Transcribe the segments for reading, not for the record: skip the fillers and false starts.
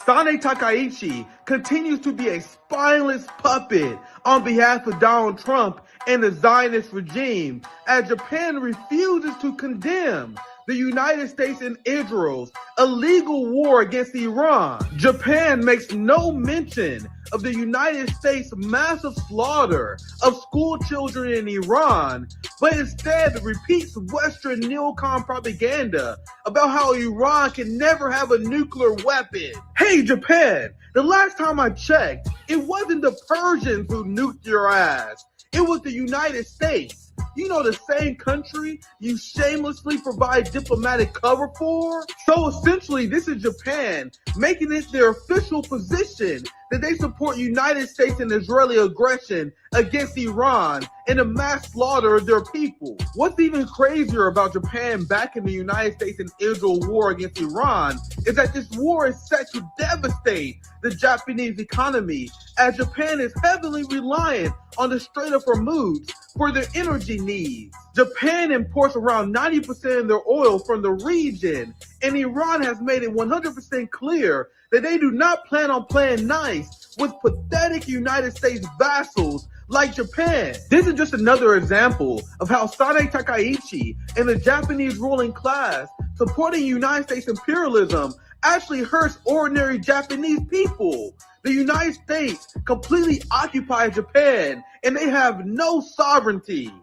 Sane Takaichi continues to be a spineless puppet on behalf of Donald Trump and the Zionist regime, as Japan refuses to condemn the United States and Israel's illegal war against Iran. Japan makes no mention of the United States' massive slaughter of school children in Iran, but instead repeats Western neocon propaganda about how Iran can never have a nuclear weapon. Hey Japan, the last time I checked, it wasn't the Persians who nuked your ass. It was the United States. You know, the same country you shamelessly provide diplomatic cover for? So essentially, this is Japan making it their official position that they support United States and Israeli aggression against Iran and the mass slaughter of their people. What's even crazier about Japan backing the United States and Israel war against Iran is that this war is set to devastate the Japanese economy, as Japan is heavily reliant on the Strait of Hormuz for their energy needs. Japan imports around 90% of their oil from the region, and Iran has made it 100% clear that they do not plan on playing nice with pathetic United States vassals like Japan. This is just another example of how Sane Takaichi and the Japanese ruling class supporting United States imperialism actually hurts ordinary Japanese people. The United States completely occupies Japan, and they have no sovereignty.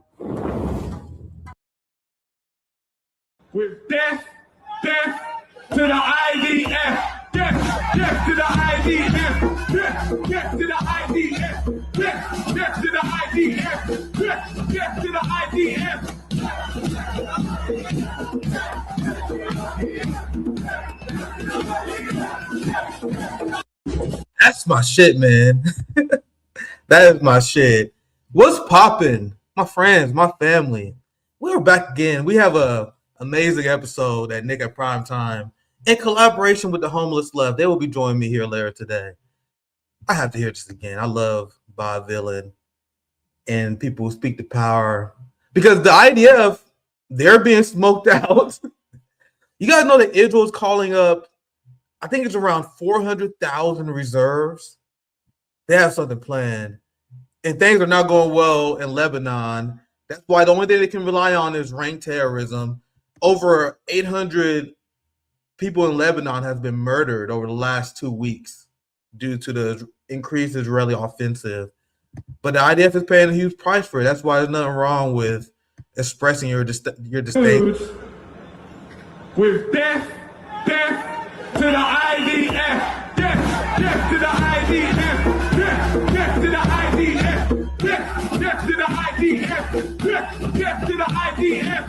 With death to the IDF, death to the IDF, death to the IDF, death to the IDF, death to the IDF. That's my shit, man. That is my shit. What's poppin'? My friends, my family. We're back again. We have a amazing episode at Nick at Prime Time in collaboration with the Homeless Left. They will be joining me here later today. I have to hear this again. I love Bob Villain and people who speak to power, because the IDF, they're being smoked out. You guys know that Israel is calling up, I think it's around 400,000 reserves. They have something planned. And things are not going well in Lebanon. That's why the only thing they can rely on is ranked terrorism. Over 800 people in Lebanon have been murdered over the last 2 weeks due to the increased Israeli offensive. But the IDF is paying a huge price for it. That's why there's nothing wrong with expressing your disdain. With death to the IDF, death to the IDF, death to the IDF, death to the IDF, death to the IDF.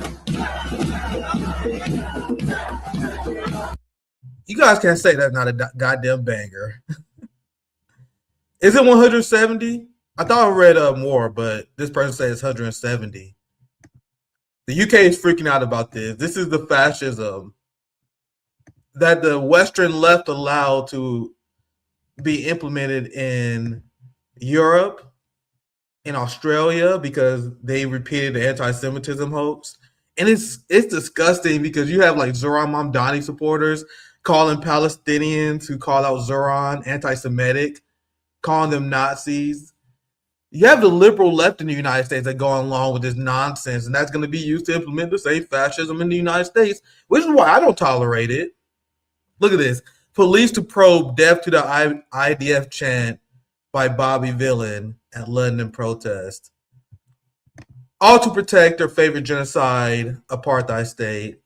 You guys can't say that's not a goddamn banger. Is it 170? I thought I read more, but this person says it's 170. The UK is freaking out about this. This is the fascism that the Western left allowed to be implemented in Europe, in Australia, because they repeated the anti-Semitism hoax. And it's disgusting, because you have like Zoran Mamdani supporters calling Palestinians who call out Zoran anti-Semitic, calling them Nazis. You have the liberal left in the United States that go along with this nonsense, and that's going to be used to implement the same fascism in the United States, which is why I don't tolerate it. Look at this. Police to probe death to the IDF chant by Bobby Villain at London protest. All to protect their favorite genocide, apartheid state.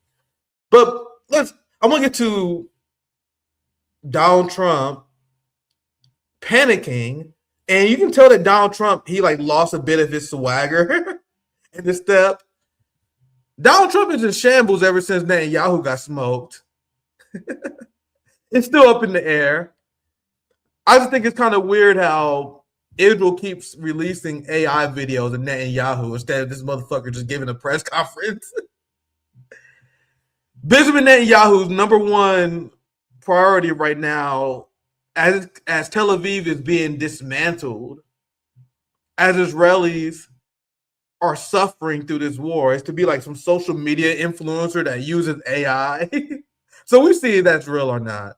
But I want to get to Donald Trump panicking. And you can tell that Donald Trump, he like lost a bit of his swagger in the step. Donald Trump is in shambles ever since Netanyahu got smoked. It's still up in the air. I just think it's kind of weird how Israel keeps releasing AI videos of Netanyahu instead of this motherfucker just giving a press conference. Benjamin Netanyahu's number one priority right now, as Tel Aviv is being dismantled, as Israelis are suffering through this war, is to be like some social media influencer that uses AI. So we see if that's real or not.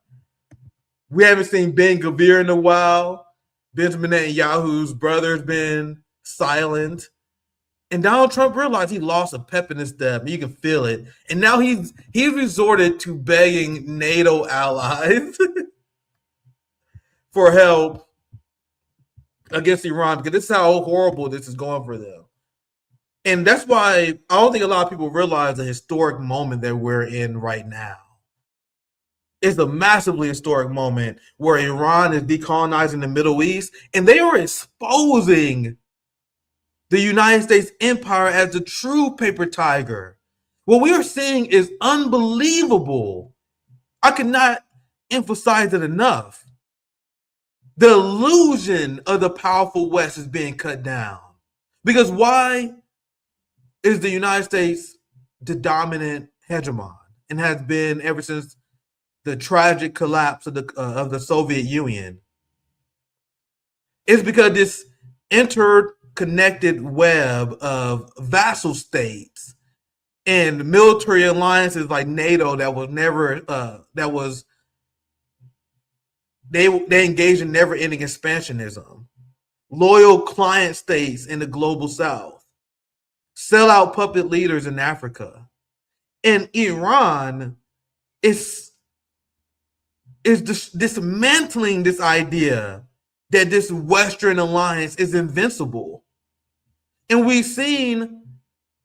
We haven't seen Ben Gvir in a while. Benjamin Netanyahu's brother's been silent. And Donald Trump realized he lost a pep in his step. You can feel it. And now he's resorted to begging NATO allies for help against Iran, because this is how horrible this is going for them. And that's why I don't think a lot of people realize the historic moment that we're in right now. It's a massively historic moment where Iran is decolonizing the Middle East, and they are exposing the United States empire as the true paper tiger. What we are seeing is unbelievable. I cannot emphasize it enough. The illusion of the powerful West is being cut down. Because why is the United States the dominant hegemon, and has been ever since the tragic collapse of the Soviet Union? It's because this interconnected web of vassal states and military alliances like NATO that was never they engage in never-ending expansionism, loyal client states in the global south, sellout puppet leaders in Africa, and Iran is dismantling this idea that this Western alliance is invincible. And we've seen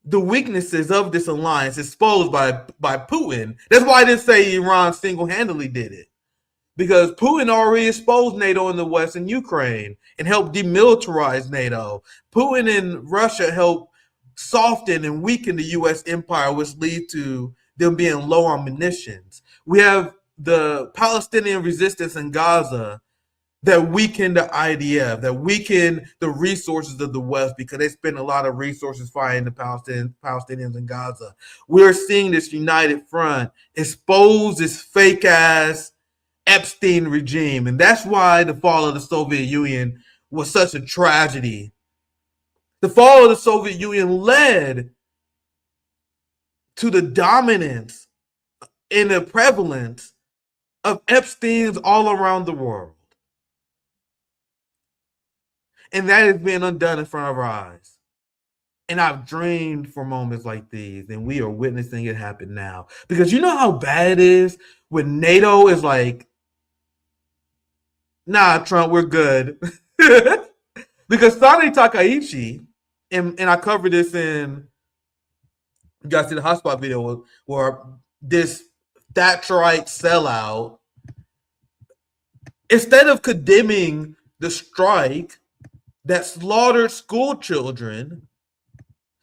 the weaknesses of this alliance exposed by Putin. That's why I didn't say Iran single-handedly did it, because Putin already exposed NATO in the West and Ukraine and helped demilitarize NATO. Putin and Russia helped soften and weaken the U.S. empire, which leads to them being low on munitions. We have the Palestinian resistance in Gaza that weakened the IDF, that weakened the resources of the West, because they spend a lot of resources fighting the Palestinians in Gaza. We're seeing this united front expose this fake-ass Epstein regime. And that's why the fall of the Soviet Union was such a tragedy. The fall of the Soviet Union led to the dominance and the prevalence of Epsteins all around the world. And that is being undone in front of our eyes. And I've dreamed for moments like these, and we are witnessing it happen now. Because you know how bad it is when NATO is like, nah, Trump, we're good. Because Sani Takaichi, and I covered this in, you guys see the hotspot video, where this Thatcherite sellout, instead of condemning the strike that slaughtered school children,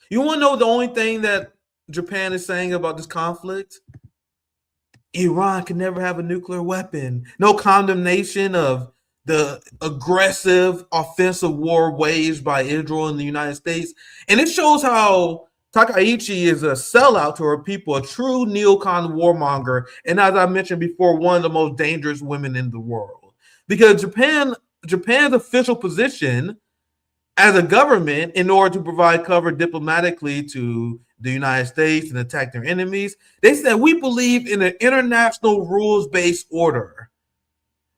you want to know the only thing that Japan is saying about this conflict? Iran can never have a nuclear weapon. No condemnation of the aggressive offensive war waged by Israel and the United States. And it shows how Takaichi is a sellout to her people, a true neocon warmonger, and as I mentioned before, one of the most dangerous women in the world. Because Japan's official position as a government, in order to provide cover diplomatically to the United States and attack their enemies, they said, we believe in an international rules-based order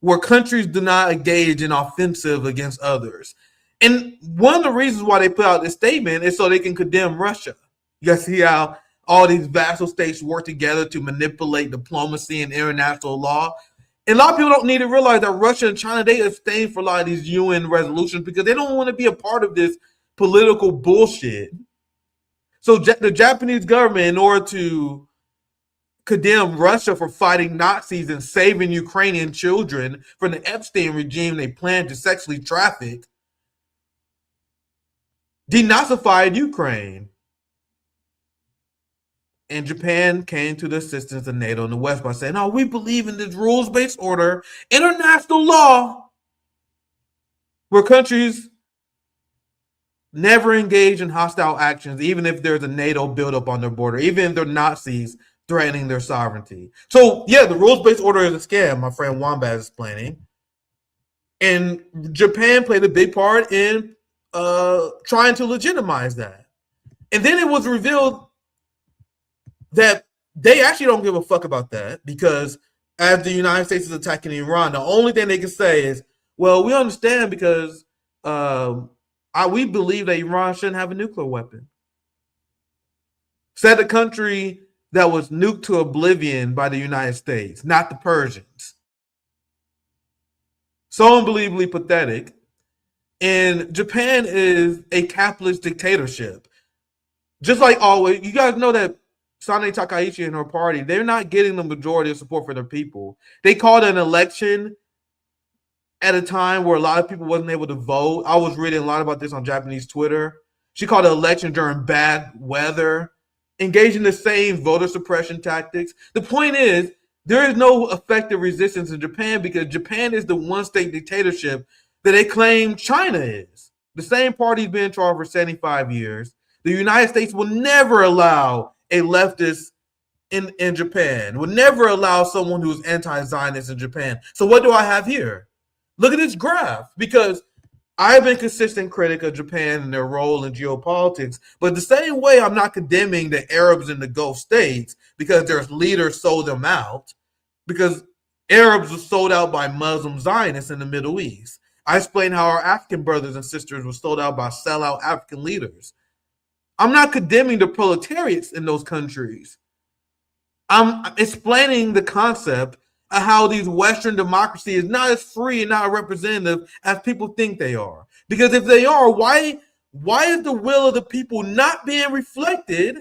where countries do not engage in offensive against others. And one of the reasons why they put out this statement is so they can condemn Russia. You guys see how all these vassal states work together to manipulate diplomacy and international law? And a lot of people don't need to realize that Russia and China, they abstain for a lot of these UN resolutions because they don't want to be a part of this political bullshit. So the Japanese government, in order to condemn Russia for fighting Nazis and saving Ukrainian children from the Epstein regime they planned to sexually traffic, denazified Ukraine. And Japan came to the assistance of NATO and the West by saying, oh, we believe in this rules-based order, international law, where countries never engage in hostile actions, even if there's a NATO buildup on their border, even if they're Nazis threatening their sovereignty. So, yeah, the rules-based order is a scam, my friend Wombat is explaining. And Japan played a big part in trying to legitimize that. And then it was revealed that they actually don't give a fuck about that because, as the United States is attacking Iran. The only thing they can say is, well, we understand because we believe that Iran shouldn't have a nuclear weapon. Said a country that was nuked to oblivion by the United States, not the Persians. So unbelievably pathetic. And Japan is a capitalist dictatorship. Just like always, you guys know that Sane Takaichi and her party, they're not getting the majority of support for their people. They called an election at a time where a lot of people wasn't able to vote. I was reading a lot about this on Japanese Twitter. She called an election during bad weather, engaging the same voter suppression tactics. The point is, there is no effective resistance in Japan because Japan is the one-state dictatorship that they claim China is. The same party's been in charge for 75 years. The United States will never allow a leftist in Japan, will never allow someone who's anti-Zionist in Japan. So what do I have here? Look at this graph, because I've been a consistent critic of Japan and their role in geopolitics, but the same way I'm not condemning the Arabs in the Gulf states because their leaders sold them out, because Arabs were sold out by Muslim Zionists in the Middle East. I explained how our African brothers and sisters were sold out by sellout African leaders. I'm not condemning the proletariats in those countries. I'm explaining the concept of how these Western democracies is not as free and not representative as people think they are. Because if they are, why is the will of the people not being reflected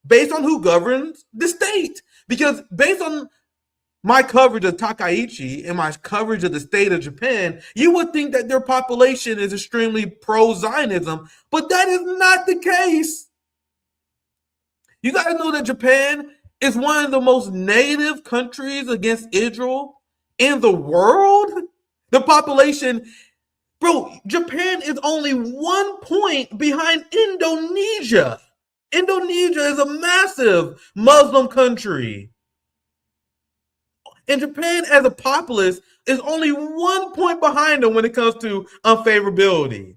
based on who governs the state? Because based on my coverage of Takaichi and my coverage of the state of Japan, you would think that their population is extremely pro-Zionism, but that is not the case. You got to know that Japan is one of the most negative countries against Israel in the world. The population, bro, Japan is only 1 point behind Indonesia. Indonesia is a massive Muslim country. And Japan, as a populace, is only 1 point behind them when it comes to unfavorability.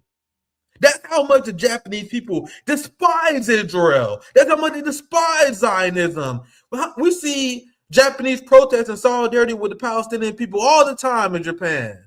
That's how much the Japanese people despise Israel. That's how much they despise Zionism. We see Japanese protests and solidarity with the Palestinian people all the time in Japan.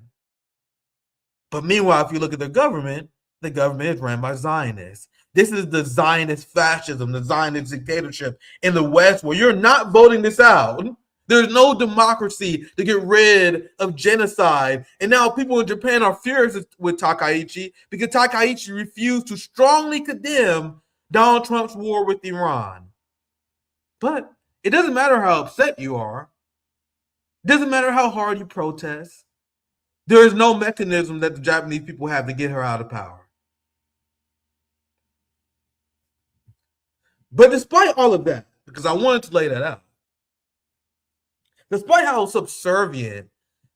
But meanwhile, if you look at the government is ran by Zionists. This is the Zionist fascism, the Zionist dictatorship in the West, where you're not voting this out. There's no democracy to get rid of genocide. And now people in Japan are furious with Takaichi because Takaichi refused to strongly condemn Donald Trump's war with Iran. But it doesn't matter how upset you are. It doesn't matter how hard you protest. There is no mechanism that the Japanese people have to get her out of power. But despite all of that, because I wanted to lay that out, despite how subservient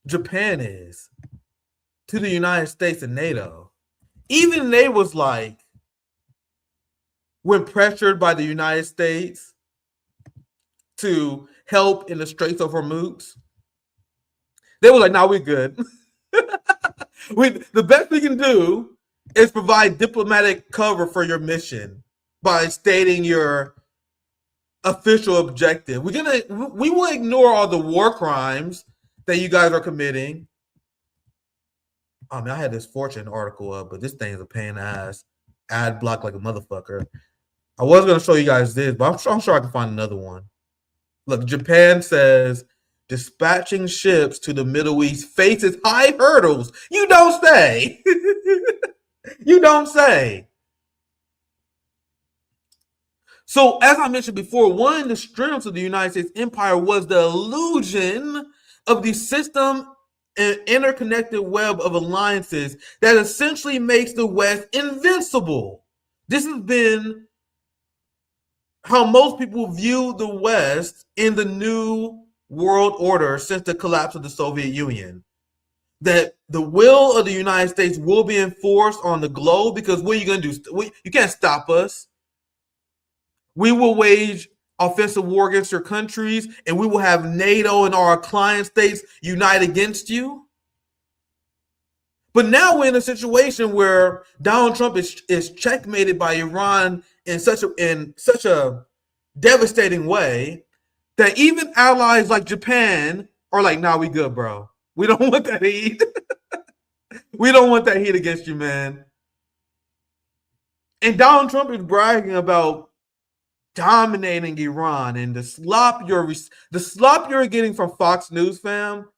Japan is to the United States and NATO, even they was like, when pressured by the United States to help in the Strait of Hormuz, they were like, nah, we're good. The best we can do is provide diplomatic cover for your mission by stating your official objective. We will ignore all the war crimes that you guys are committing. I mean, I had this Fortune article up, but this thing is a pain in the ass. Ad block like a motherfucker. I was going to show you guys this, but I'm sure I can find another one. Look, Japan says dispatching ships to the Middle East faces high hurdles. You don't say. You don't say. So, as I mentioned before, one of the strengths of the United States empire was the illusion of the system and interconnected web of alliances that essentially makes the West invincible. This has been how most people view the West in the new world order since the collapse of the Soviet Union. That the will of the United States will be enforced on the globe, because what are you going to do? You can't stop us. We will wage offensive war against your countries, and we will have NATO and our client states unite against you. But now we're in a situation where Donald Trump is checkmated by Iran in such a devastating way that even allies like Japan Or like, nah, we good, bro. We don't want that heat. We don't want that heat against you, man. And Donald Trump is bragging about dominating Iran and the slop you're getting from Fox News, fam.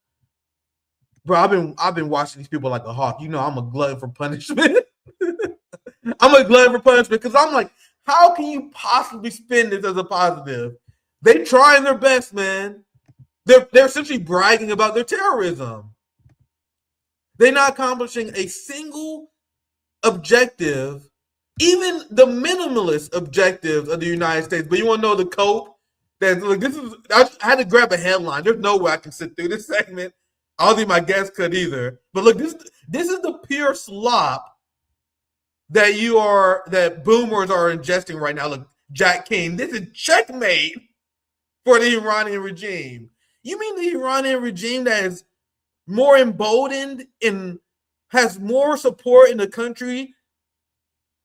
Bro, I've been watching these people like a hawk. You know, I'm a glutton for punishment. I'm a glutton for punishment because I'm like, how can you possibly spin this as a positive? They trying their best, man. They're essentially bragging about their terrorism. They're not accomplishing a single objective, even the minimalist objectives of the United States. But you want to know the cope? That like I had to grab a headline. There's no way I can sit through this segment. I don't think my guests could either. But look, this is the pure slop that boomers are ingesting right now. Look, Jack King, this is checkmate for the Iranian regime. You mean the Iranian regime that is more emboldened and has more support in the country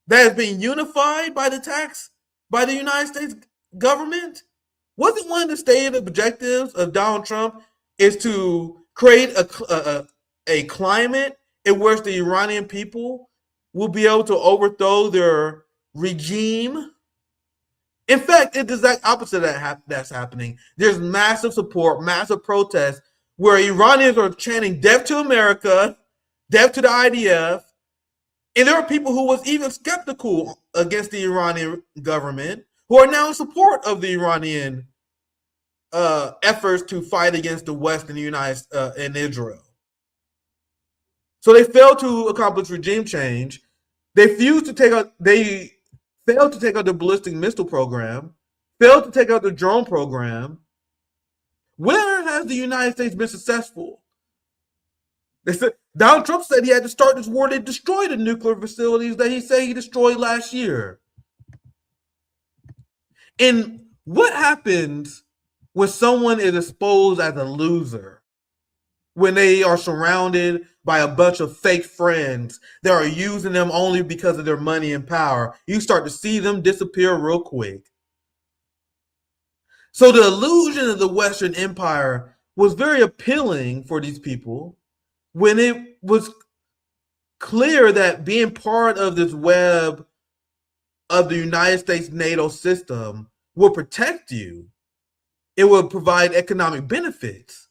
that has been unified by the United States government? Wasn't one of the stated objectives of Donald Trump is to create a climate in which the Iranian people will be able to overthrow their regime? In fact, it's the exact opposite of that's happening. There's massive support, massive protests, where Iranians are chanting death to America, death to the IDF, and there are people who was even skeptical against the Iranian government who are now in support of the Iranian efforts to fight against the West and the United and Israel. So they failed to accomplish regime change. They failed to take out the ballistic missile program, failed to take out the drone program. Where has the United States been successful? They said Donald Trump said he had to start this war to destroy the nuclear facilities that he said he destroyed last year. And what happens when someone is exposed as a loser? When they are surrounded by a bunch of fake friends that are using them only because of their money and power, you start to see them disappear real quick. So the illusion of the Western Empire was very appealing for these people when it was clear that being part of this web of the United States NATO system will protect you. It will provide economic benefits.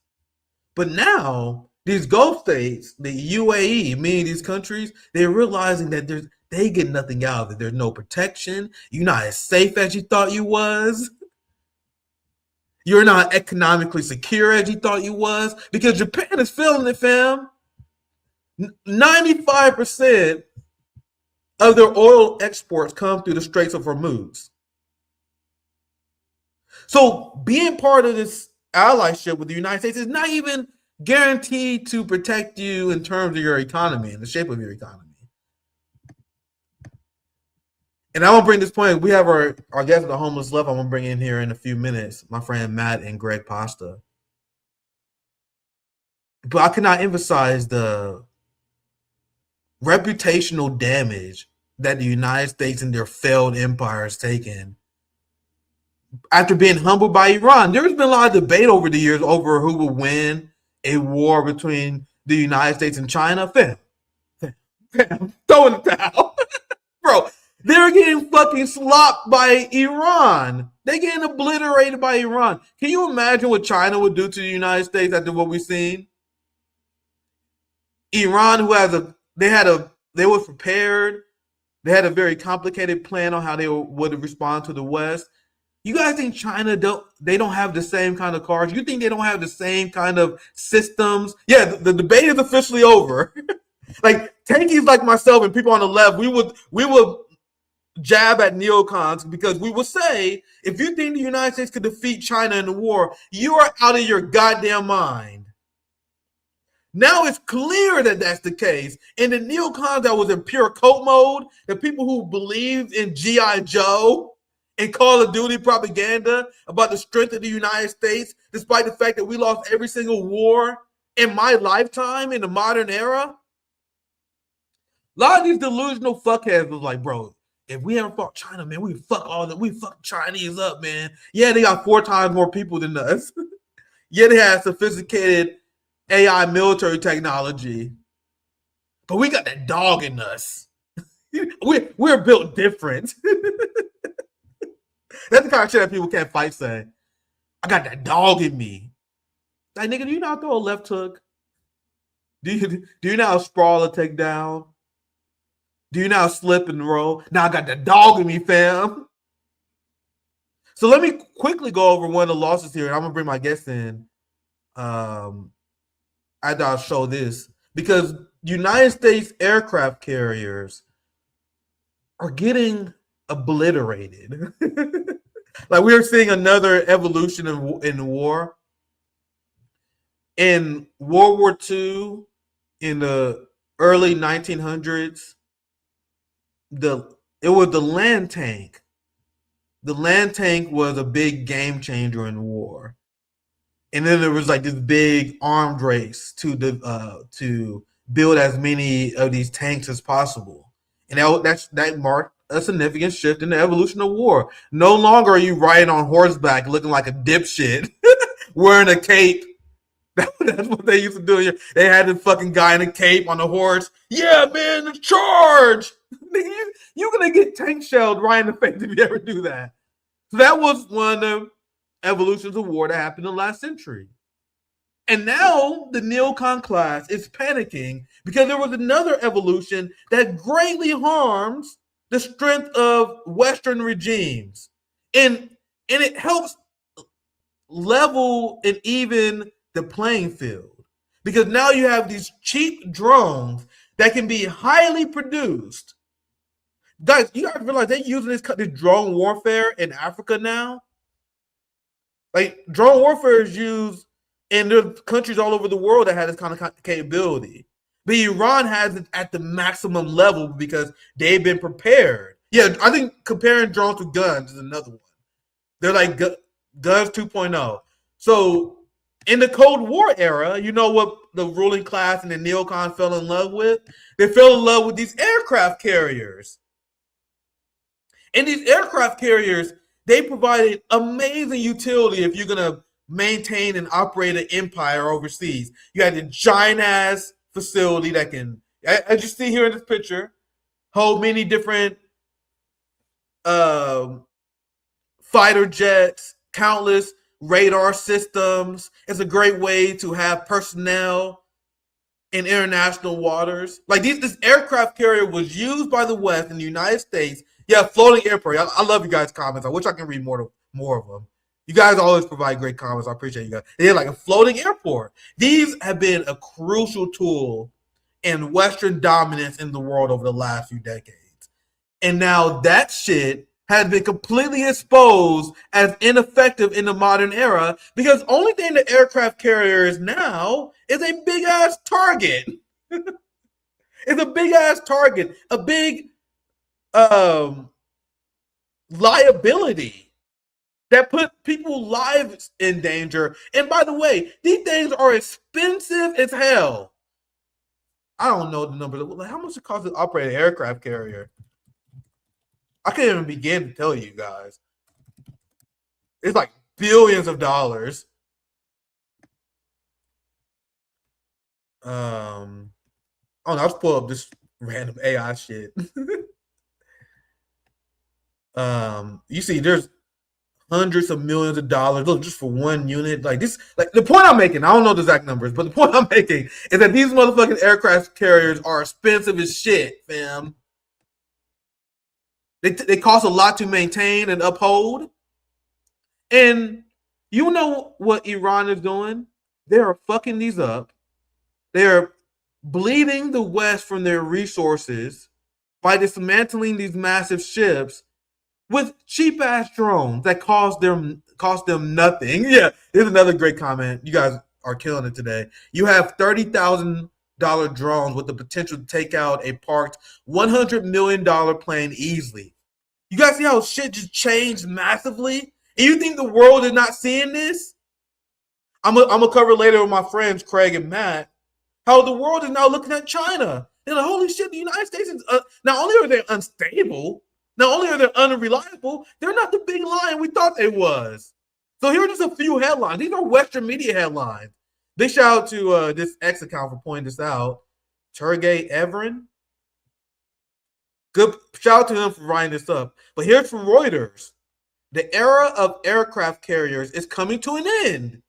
But now these Gulf states, the UAE, meaning these countries, they're realizing that they get nothing out of it. There's no protection. You're not as safe as you thought you was. You're not economically secure as you thought you was, because Japan is feeling it, fam. 95% of their oil exports come through the Straits of Hormuz. So being part of this allyship with the United States is not even guaranteed to protect you in terms of your economy and the shape of your economy. And I want to bring this point. We have our guest at the homeless left. I'm going to bring in here in a few minutes, my friend Matt and Craig Pasta. But I cannot emphasize the reputational damage that the United States and their failed empire has taken after being humbled by Iran. There's been a lot of debate over the years over who will win a war between the United States and China. Fam, throw in the towel. Bro, they're getting fucking slopped by Iran. They're getting obliterated by Iran. Can you imagine what China would do to the United States after what we've seen? Iran, they were prepared. They had a very complicated plan on how they would respond to the West. You guys think China don't have the same kind of cards? You think they don't have the same kind of systems? Yeah, the debate is officially over. Like tankies like myself and people on the left, we would jab at neocons because we would say, if you think the United States could defeat China in the war, you are out of your goddamn mind. Now it's clear that that's the case. And the neocons that was in pure cult mode, the people who believed in G.I. Joe and Call of Duty propaganda about the strength of the United States, despite the fact that we lost every single war in my lifetime in the modern era. A lot of these delusional fuckheads was like, bro, if we ever fought China, man, we fuck Chinese up, man. Yeah, they got 4 times more people than us. Yet it has sophisticated AI military technology. But we got that dog in us. We're built different. That's the kind of shit that people can't fight say. I got that dog in me. Like, nigga, do you not throw a left hook? Do you know how sprawl a takedown? Do you know how slip and roll? Now I got that dog in me, fam. So let me quickly go over one of the losses here, and I'm gonna bring my guests in. After I'll show this, because United States aircraft carriers are getting obliterated. Like, we're seeing another evolution in war. In World War II, in the early 1900s, it was the land tank. The land tank was a big game changer in war. And then there was like this big arms race to build as many of these tanks as possible. And that marked a significant shift in the evolution of war. No longer are you riding on horseback looking like a dipshit, wearing a cape. That's what they used to do. They had the fucking guy in a cape on a horse. Yeah, man, charge! You're going to get tank shelled right in the face if you ever do that. So that was one of the evolutions of war that happened in the last century. And now the neocon class is panicking because there was another evolution that greatly harms the strength of Western regimes. And it helps level and even the playing field. Because now you have these cheap drones that can be highly produced. Guys, you guys realize they're using this drone warfare in Africa now? Like, drone warfare is used in there's countries all over the world that have this kind of capability. But Iran has it at the maximum level because they've been prepared. Yeah, I think comparing drones to guns is another one. They're like guns 2.0. So in the Cold War era, you know what the ruling class and the neocon fell in love with? They fell in love with these aircraft carriers. And these aircraft carriers, they provided amazing utility if you're going to maintain and operate an empire overseas. You had a giant-ass facility that can, as you see here in this picture, hold many different fighter jets, countless radar systems. It's a great way to have personnel in international waters. Like, this aircraft carrier was used by the West in the United States. Yeah, floating airport. I love you guys' comments. I wish I could read more of them. You guys always provide great comments. I appreciate you guys. They're like a floating airport. These have been a crucial tool in Western dominance in the world over the last few decades. And now that shit has been completely exposed as ineffective in the modern era because the only thing the aircraft carrier is now is a big-ass target. It's a big-ass target. A big liability that put people's lives in danger. And by the way, these things are expensive as hell. I don't know the numbers. How much it costs to operate an aircraft carrier? I can't even begin to tell you guys. It's like billions of dollars. Oh, I'll just pull up this random AI shit. You see, there's hundreds of millions of dollars just for one unit. Like this, like the point I'm making, I don't know the exact numbers, but the point I'm making is that these motherfucking aircraft carriers are expensive as shit, fam. They cost a lot to maintain and uphold. And you know what Iran is doing? They are fucking these up. They're bleeding the West from their resources by dismantling these massive ships with cheap ass drones that cost them nothing. Yeah, here's another great comment. You guys are killing it today. You have $30,000 drones with the potential to take out a parked $100 million plane easily. You guys see how shit just changed massively? And you think the world is not seeing this? I'm gonna cover later with my friends Craig and Matt how the world is now looking at China. And like, holy shit, the United States is not only are they unstable, not only are they unreliable, they're not the big lion we thought they was. So here are just a few headlines. These are Western media headlines. Big shout out to this X account for pointing this out. Sergey Everin. Good shout out to him for writing this up. But here's from Reuters. The era of aircraft carriers is coming to an end.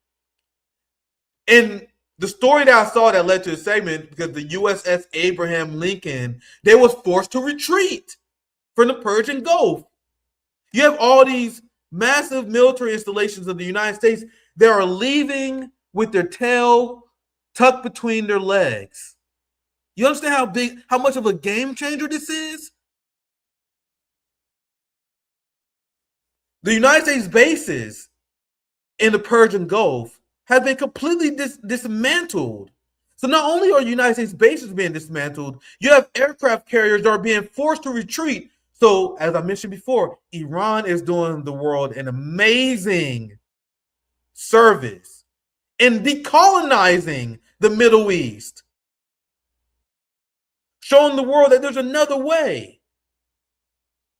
And the story that I saw that led to the segment, because the USS Abraham Lincoln, they was forced to retreat from the Persian Gulf. You have all these massive military installations of the United States that are leaving with their tail tucked between their legs. You understand how much of a game changer this is? The United States bases in the Persian Gulf have been completely dismantled. So not only are United States bases being dismantled, you have aircraft carriers that are being forced to retreat. So, as I mentioned before, Iran is doing the world an amazing service in decolonizing the Middle East, showing the world that there's another way.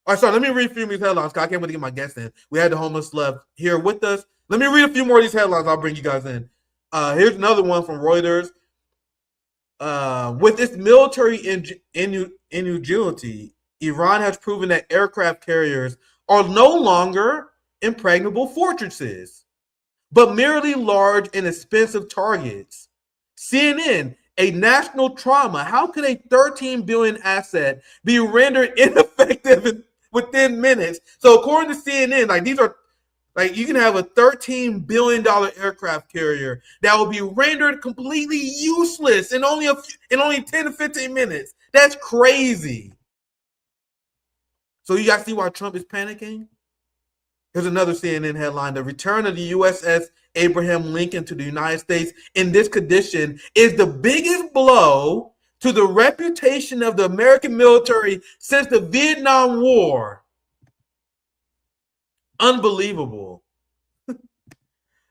All right, sorry, let me read a few of these headlines, because I can't wait to get my guests in. We had the homeless left here with us. Let me read a few more of these headlines. I'll bring you guys in. Here's another one from Reuters. With its military ingenuity, Iran has proven that aircraft carriers are no longer impregnable fortresses, but merely large and expensive targets. CNN, a national trauma. How could a $13 billion asset be rendered ineffective within minutes? So according to CNN, like these are, like you can have a $13 billion aircraft carrier that will be rendered completely useless in only 10 to 15 minutes. That's crazy. So you guys see why Trump is panicking? Here's another CNN headline. The return of the USS Abraham Lincoln to the United States in this condition is the biggest blow to the reputation of the American military since the Vietnam War. Unbelievable.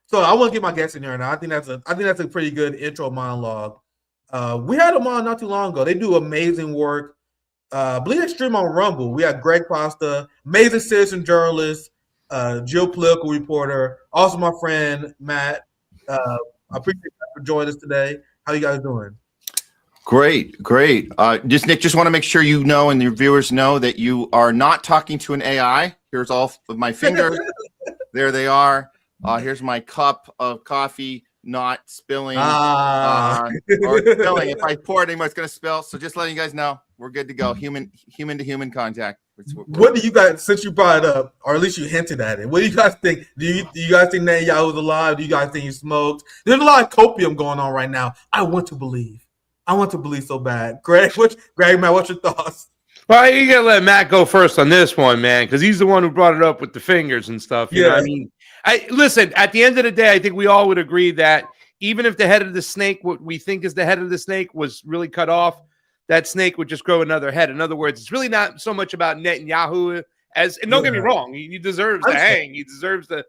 So I want to get my guests in here now. I think that's a pretty good intro monologue. We had them on not too long ago. They do amazing work. I believe they stream on Rumble. We have Craig Pasta, amazing citizen journalist, geopolitical reporter, also my friend Matt. I appreciate you for joining us today. How you guys doing? Great. Just want to make sure you know and your viewers know that you are not talking to an AI. Here's all of my fingers. There they are. Here's my cup of coffee, not spilling. Or spilling. If I pour it anymore, it's going to spill. So just letting you guys know, we're good to go. Human to human contact. What do you guys, since you brought it up, or at least you hinted at it, what do you guys think? Do you guys think Netanyahu's alive? Do you guys think he smoked? There's a lot of copium going on right now. I want to believe so bad. Greg, Matt, what's your thoughts? Well, you gotta let Matt go first on this one, man, because he's the one who brought it up with the fingers and stuff. You know what I mean? Listen, at the end of the day, I think we all would agree that even if the head of the snake, what we think is the head of the snake, was really cut off, that snake would just grow another head. In other words, it's really not so much about Netanyahu and don't get me wrong, he deserves to hang. He deserves to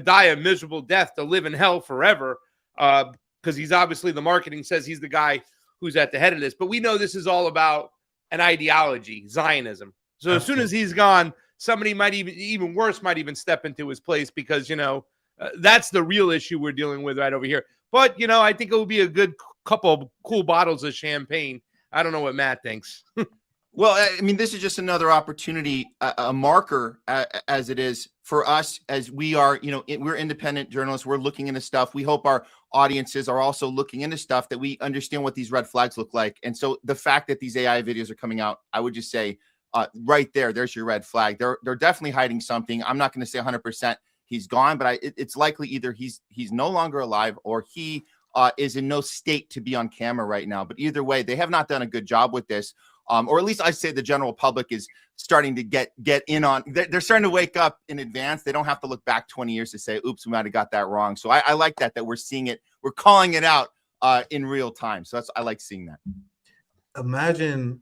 die a miserable death, to live in hell forever, because he's obviously, the marketing says he's the guy who's at the head of this. But we know this is all about an ideology, Zionism. So as soon as he's gone, somebody might even worse might even step into his place, because, that's the real issue we're dealing with right over here. But, I think it would be a good couple of cool bottles of champagne. I don't know what Matt thinks. Well, I mean, this is just another opportunity, a marker as it is for us, as we are, we're independent journalists. We're looking into stuff. We hope our audiences are also looking into stuff, that we understand what these red flags look like. And so the fact that these AI videos are coming out, I would just say right there's your red flag. They're definitely hiding something. I'm not going to say 100% he's gone, but it's likely either he's no longer alive, or he is in no state to be on camera right now. But either way, they have not done a good job with this. Or at least I say the general public is starting to get in on. They're starting to wake up in advance. They don't have to look back 20 years to say, "Oops, we might have got that wrong." So I like that we're seeing it, we're calling it out in real time. So I like seeing that. Imagine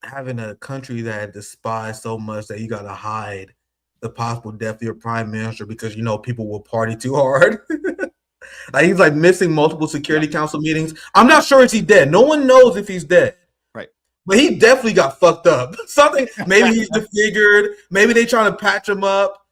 having a country that despised so much that you got to hide the possible death of your prime minister because people will party too hard. Like he's like missing multiple Security Council meetings. I'm not sure if he's dead. No one knows if he's dead. But he definitely got fucked up. Maybe he's disfigured. Maybe they trying to patch him up.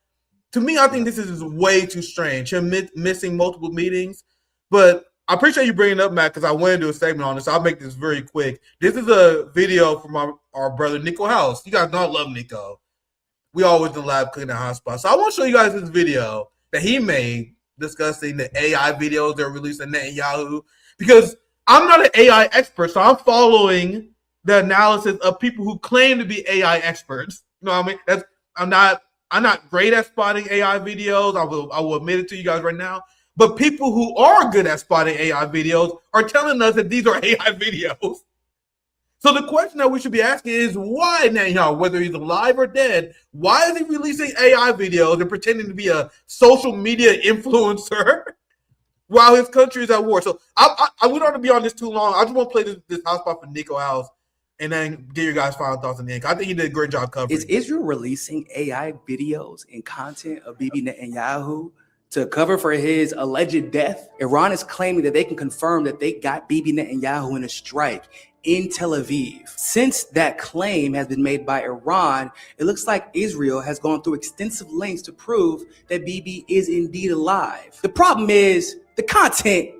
To me, I think this is way too strange. Him missing multiple meetings. But I appreciate you bringing it up, Matt, because I want to do a segment on this. I'll make this very quick. This is a video from our brother Nico House. You guys know I love Nico. We always in the lab cooking at hotspot. So I want to show you guys this video that he made discussing the AI videos they're releasing Netanyahu. Because I'm not an AI expert, so I'm following the analysis of people who claim to be AI experts. You know what I mean? I'm not great at spotting AI videos. I will admit it to you guys right now. But people who are good at spotting AI videos are telling us that these are AI videos. So the question that we should be asking is why Netanyahu, whether he's alive or dead, why is he releasing AI videos and pretending to be a social media influencer while his country is at war? So I we don't want to be on this too long. I just want to play this hotspot for Nico House and then get your guys' final thoughts on the end. I think he did a great job covering. Is Israel releasing AI videos and content of Bibi Netanyahu to cover for his alleged death? Iran is claiming that they can confirm that they got Bibi Netanyahu in a strike in Tel Aviv. Since that claim has been made by Iran, it looks like Israel has gone through extensive lengths to prove that Bibi is indeed alive. The problem is the content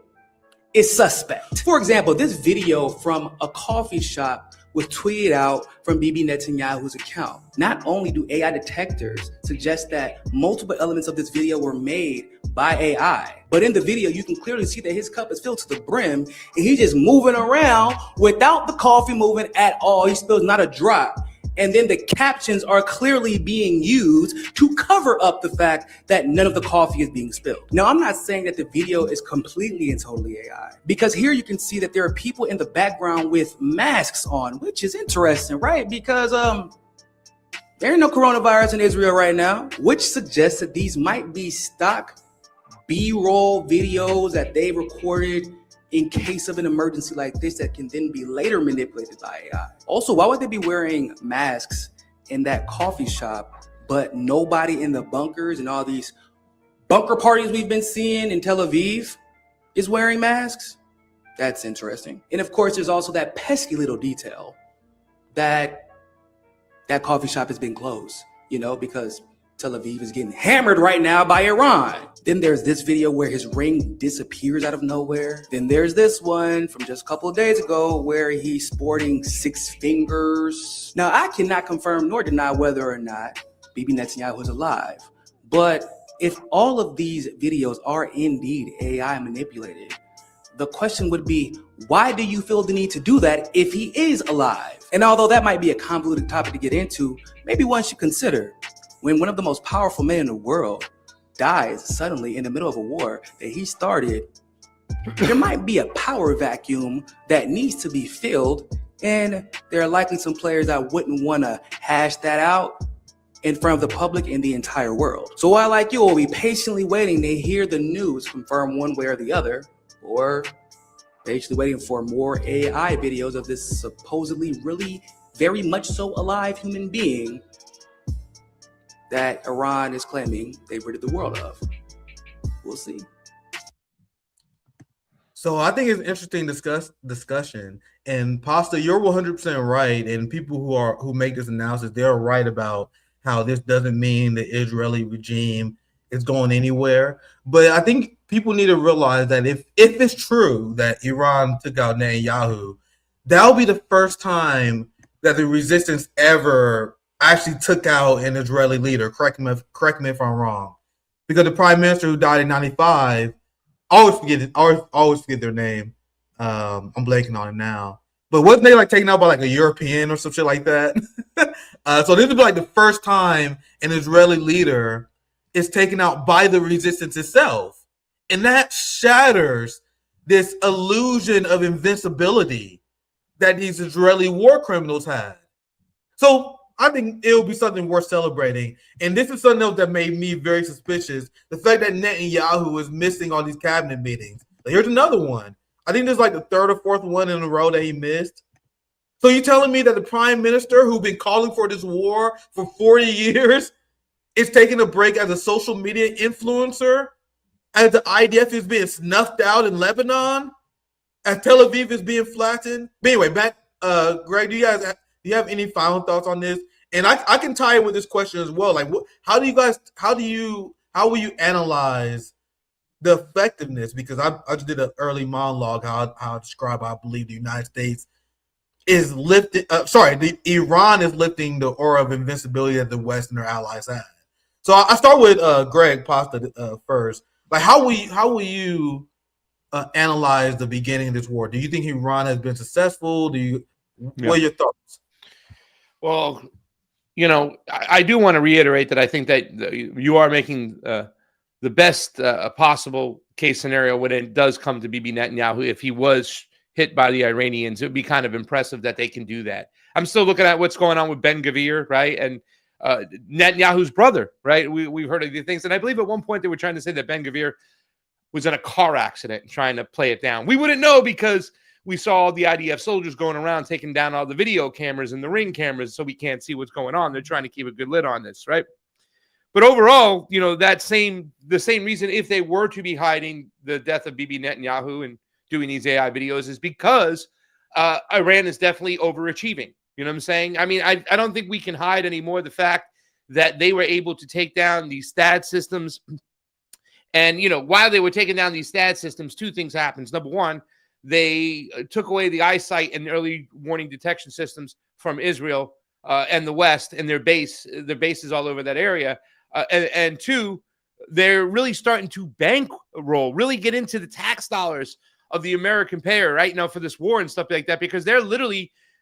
is suspect. For example, this video from a coffee shop was tweeted out from Bibi Netanyahu's account. Not only do AI detectors suggest that multiple elements of this video were made by AI, but in the video, you can clearly see that his cup is filled to the brim and he's just moving around without the coffee moving at all. He spills not a drop. And then the captions are clearly being used to cover up the fact that none of the coffee is being spilled. Now, I'm not saying that the video is completely and totally AI, because here you can see that there are people in the background with masks on, which is interesting, right? Because there ain't no coronavirus in Israel right now, which suggests that these might be stock B-roll videos that they recorded in case of an emergency like this that can then be later manipulated by AI. Also, why would they be wearing masks in that coffee shop, but nobody in the bunkers and all these bunker parties we've been seeing in Tel Aviv is wearing masks? That's interesting. And of course, there's also that pesky little detail that that coffee shop has been closed, because Tel Aviv is getting hammered right now by Iran. Then there's this video where his ring disappears out of nowhere. Then there's this one from just a couple of days ago where he's sporting 6 fingers. Now, I cannot confirm nor deny whether or not Bibi Netanyahu is alive. But if all of these videos are indeed AI manipulated, the question would be, why do you feel the need to do that if he is alive? And although that might be a convoluted topic to get into, maybe one should consider, when one of the most powerful men in the world dies suddenly in the middle of a war that he started, there might be a power vacuum that needs to be filled, and there are likely some players that wouldn't want to hash that out in front of the public and the entire world. So while like you will be patiently waiting to hear the news confirm one way or the other, or patiently waiting for more AI videos of this supposedly really very much so alive human being that Iran is claiming they've rid the world of. We'll see. So I think it's an interesting discussion. And Pasta, you're 100% right. And people who make this analysis, they're right about how this doesn't mean the Israeli regime is going anywhere. But I think people need to realize that if it's true that Iran took out Netanyahu, that'll be the first time that the resistance ever actually took out an Israeli leader. Correct me if I'm wrong. Because the prime minister who died in 95, always forget their name. I'm blanking on it now. But wasn't they taken out by a European or some shit like that? So this would be the first time an Israeli leader is taken out by the resistance itself. And that shatters this illusion of invincibility that these Israeli war criminals had. So I think it'll be something worth celebrating. And this is something else that made me very suspicious. The fact that Netanyahu is missing all these cabinet meetings. Here's another one. I think this is the 3rd or 4th one in a row that he missed. So you're telling me that the prime minister who's been calling for this war for 40 years is taking a break as a social media influencer, as the IDF is being snuffed out in Lebanon, as Tel Aviv is being flattened? But anyway, back, Greg, do you have any final thoughts on this? And I can tie it with this question as well. Like, how will you analyze the effectiveness? Because I just did an early monologue how I describe how I believe the United States is lifting. Iran is lifting the aura of invincibility that the West and their allies have. So I start with Craig Pasta first. Like, how will you analyze the beginning of this war? Do you think Iran has been successful? What are your thoughts? Well, I do want to reiterate that I think that you are making the best possible case scenario when it does come to Bibi Netanyahu. If he was hit by the Iranians, it would be kind of impressive that they can do that. I'm still looking at what's going on with Ben Gvir, right? And Netanyahu's brother, right? We've heard of these things. And I believe at one point they were trying to say that Ben Gvir was in a car accident and trying to play it down. We wouldn't know because we saw all the IDF soldiers going around taking down all the video cameras and the ring cameras, so we can't see what's going on. They're trying to keep a good lid on this, right? But overall, the same reason if they were to be hiding the death of Bibi Netanyahu and doing these AI videos is because Iran is definitely overachieving. You know what I'm saying? I mean, I don't think we can hide anymore the fact that they were able to take down these STAD systems. And, while they were taking down these STAD systems, two things happened. Number one, they took away the eyesight and early warning detection systems from Israel and the West and their bases all over that area. And two, they're really starting to bankroll, really get into the tax dollars of the American payer right now for this war and stuff like that, because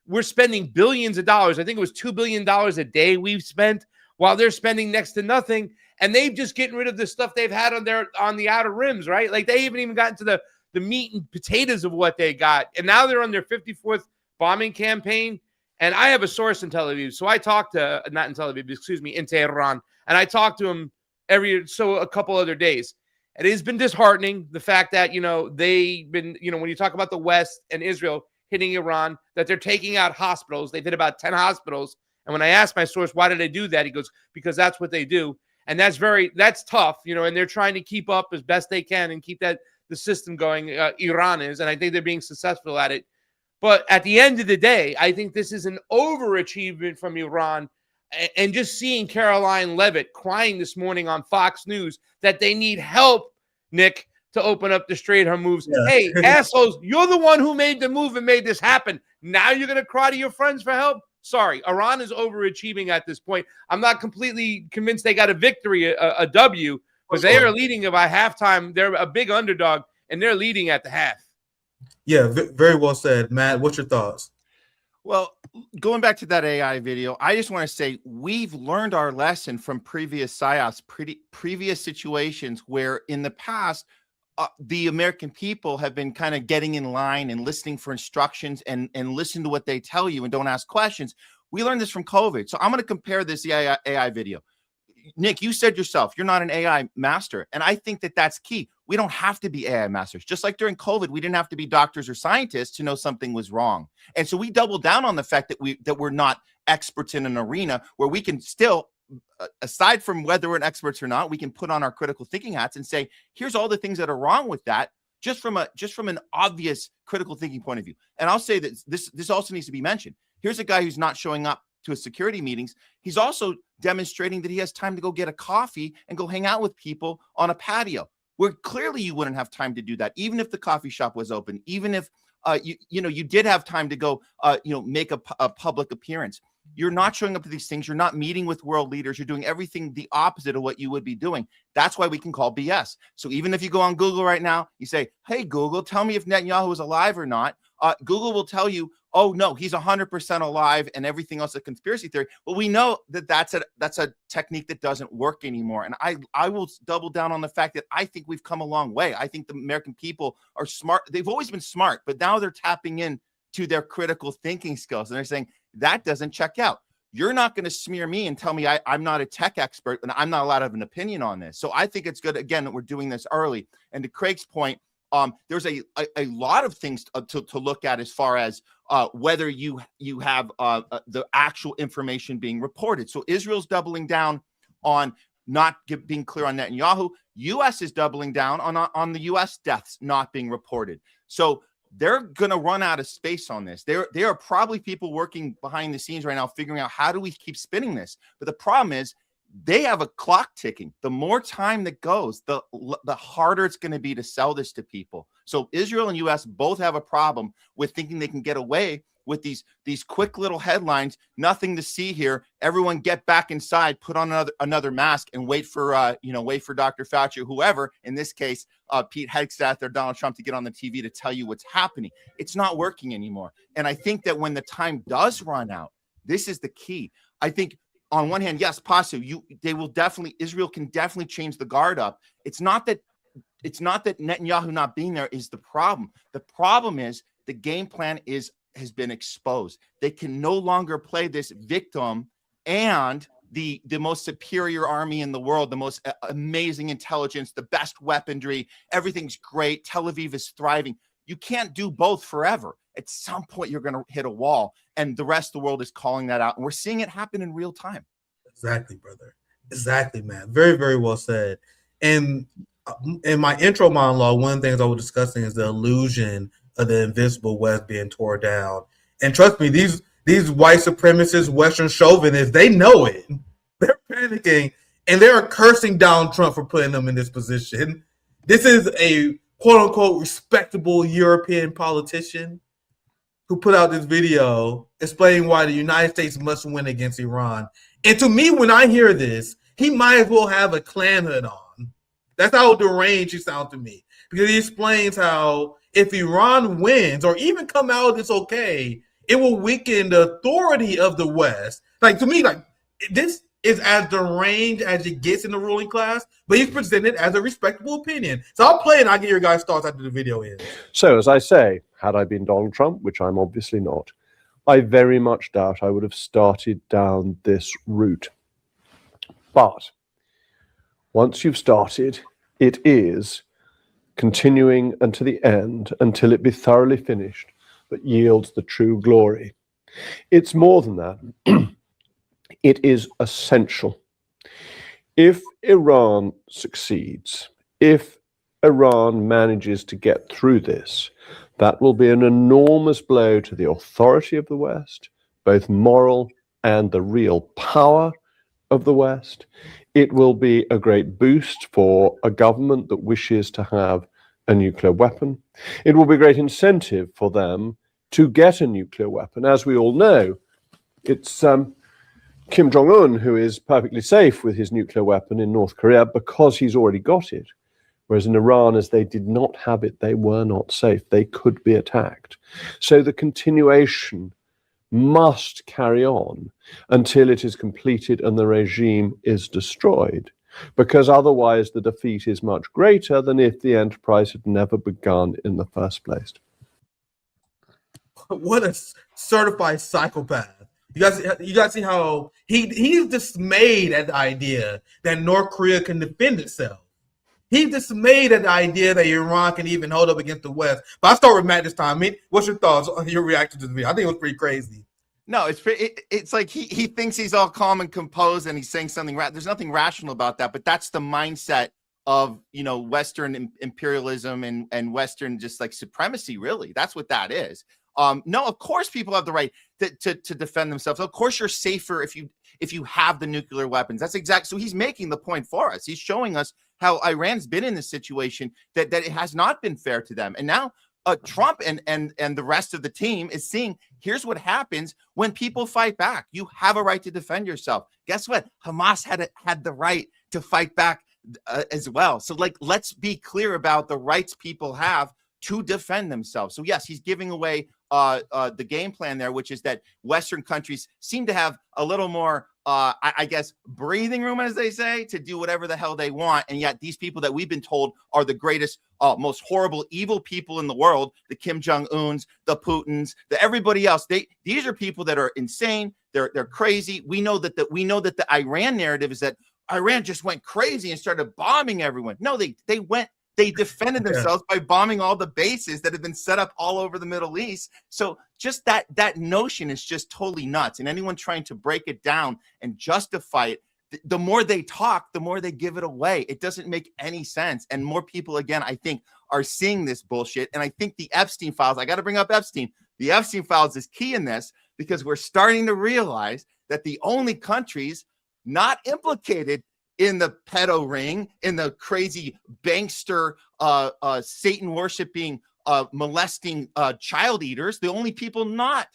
we're spending billions of dollars. I think it was $2 billion a day we've spent while they're spending next to nothing. And they've just getting rid of the stuff they've had on the outer rims, right? Like they haven't even gotten to the meat and potatoes of what they got. And now they're on their 54th bombing campaign. And I have a source in Tel Aviv. So I talked to, not in Tel Aviv, in Tehran. And I talked to him a couple other days. And it has been disheartening, the fact that, they've been, when you talk about the West and Israel hitting Iran, that they're taking out hospitals. They've hit about 10 hospitals. And when I asked my source, why did they do that? He goes, because that's what they do. And that's tough, and they're trying to keep up as best they can and keep the system going. Iran is, and I think they're being successful at it. But at the end of the day, I think this is an overachievement from Iran. And just seeing Caroline Levitt crying this morning on Fox News that they need help, Nick, to open up the Strait of Hormuz. Yeah. Hey, assholes, you're the one who made the move and made this happen. Now you're going to cry to your friends for help? Sorry, Iran is overachieving at this point. I'm not completely convinced they got a victory, a W, but they are leading by halftime. They're a big underdog, and they're leading at the half. Yeah, very well said. Matt, what's your thoughts? Well, going back to that AI video, I just want to say we've learned our lesson from previous PSYOPs, previous situations where in the past, the American people have been kind of getting in line and listening for instructions and listen to what they tell you and don't ask questions. We learned this from COVID. So I'm going to compare this AI video. Nick, you said yourself, you're not an AI master. And I think that that's key. We don't have to be AI masters. Just like during COVID, we didn't have to be doctors or scientists to know something was wrong. And so we doubled down on the fact that we're not experts in an arena where we can still, aside from whether we're experts or not, we can put on our critical thinking hats and say, here's all the things that are wrong with that, just from an obvious critical thinking point of view. And I'll say that this also needs to be mentioned. Here's a guy who's not showing up to his security meetings. He's also demonstrating that he has time to go get a coffee and go hang out with people on a patio, where clearly you wouldn't have time to do that, even if the coffee shop was open, even if you did have time to go make a public appearance. You're not showing up to these things. You're not meeting with world leaders. You're doing everything the opposite of what you would be doing. That's why we can call BS. So even if you go on Google right now, you say, hey, Google, tell me if Netanyahu is alive or not. Google will tell you, oh, no, he's 100% alive and everything else is a conspiracy theory. Well, we know that that's a technique that doesn't work anymore. And I will double down on the fact that I think we've come a long way. I think the American people are smart. They've always been smart, but now they're tapping in to their critical thinking skills. And they're saying, that doesn't check out. You're not going to smear me and tell me I'm not a tech expert and I'm not allowed to have an opinion on this. So I think it's good, again, that we're doing this early. And to Craig's point, there's a lot of things to look at as far as whether you have the actual information being reported. So Israel's doubling down on not being clear on Netanyahu. U.S. is doubling down on the U.S. deaths not being reported. So they're going to run out of space on this. There are probably people working behind the scenes right now figuring out how do we keep spinning this. But the problem is they have a clock ticking. The more time that goes, the harder it's going to be to sell this to people. So Israel and U.S. both have a problem with thinking they can get away with these quick little headlines. Nothing to see here. Everyone get back inside, put on another mask, and wait for Dr. Fauci or whoever. In this case, Pete Hegseth or Donald Trump to get on the TV to tell you what's happening. It's not working anymore. And I think that when the time does run out, this is the key. I think on one hand, yes, Pasta, Israel can definitely change the guard up. It's not that Netanyahu not being there is the problem. The problem is the game plan has been exposed. They can no longer play this victim and the most superior army in the world, the most amazing intelligence, the best weaponry, everything's great. Tel Aviv is thriving. You can't do both forever. At some point, you're going to hit a wall, and the rest of the world is calling that out, and we're seeing it happen in real time. Exactly, brother. Exactly, man. Very, very well said. And in my intro monologue, one of the things I was discussing is the illusion of the invincible West being torn down. And trust me, these white supremacists, Western chauvinists, they know it. They're panicking, and they're cursing down Trump for putting them in this position. This is a quote-unquote respectable European politician who put out this video explaining why the United States must win against Iran. And to me, when I hear this, he might as well have a Klan hood on. That's how deranged he sounds to me. Because he explains how if Iran wins or even come out of this okay, it will weaken the authority of the West. Like, to me, like, this is as deranged as it gets in the ruling class, but he's presented as a respectable opinion. So I'll play it and I'll get your guys' thoughts after the video ends. So, as I say, had I been Donald Trump, which I'm obviously not, I very much doubt I would have started down this route. But once you've started, it is continuing unto the end, until it be thoroughly finished, that yields the true glory. It's more than that. It is essential. If Iran succeeds, if Iran manages to get through this, that will be an enormous blow to the authority of the West, both moral and the real power of the West. It will be a great boost for a government that wishes to have a nuclear weapon. It will be a great incentive for them to get a nuclear weapon. As we all know, it's Kim Jong-un who is perfectly safe with his nuclear weapon in North Korea because he's already got it. Whereas in Iran, as they did not have it, they were not safe. They could be attacked. So the continuation must carry on until it is completed and the regime is destroyed, because otherwise the defeat is much greater than if the enterprise had never begun in the first place. What a certified psychopath. You guys see how he's dismayed at the idea that North Korea can defend itself. He's dismayed at the idea that Iran can even hold up against the West. But I'll start with Matt this time. I mean, what's your thoughts on your reaction to this video? I think it was pretty crazy. No, it's like he thinks he's all calm and composed and he's saying something. There's nothing rational about that, but that's the mindset of, Western imperialism and Western just like supremacy, really. That's what that is. No, of course people have the right to defend themselves. Of course you're safer if you have the nuclear weapons. That's exactly. So he's making the point for us. He's showing us how Iran's been in this situation that it has not been fair to them. And now Trump and the rest of the team is seeing, here's what happens when people fight back. You have a right to defend yourself. Guess what? Hamas had the right to fight back as well. So let's be clear about the rights people have to defend themselves. So yes, he's giving away the game plan there, which is that Western countries seem to have a little more, I guess, breathing room, as they say, to do whatever the hell they want. And yet these people that we've been told are the greatest, most horrible, evil people in the world, the Kim Jong-uns, the Putins, everybody else, these are people that are insane. They're crazy. We know that the Iran narrative is that Iran just went crazy and started bombing everyone. No, they defended themselves by bombing all the bases that have been set up all over the Middle East. So just that notion is just totally nuts. And anyone trying to break it down and justify it, the more they talk, the more they give it away. It doesn't make any sense. And more people, again, I think, are seeing this bullshit. And I think the Epstein files, I got to bring up Epstein. The Epstein files is key in this, because we're starting to realize that the only countries not implicated in the pedo ring, in the crazy bankster, Satan worshiping, molesting child eaters, the only people not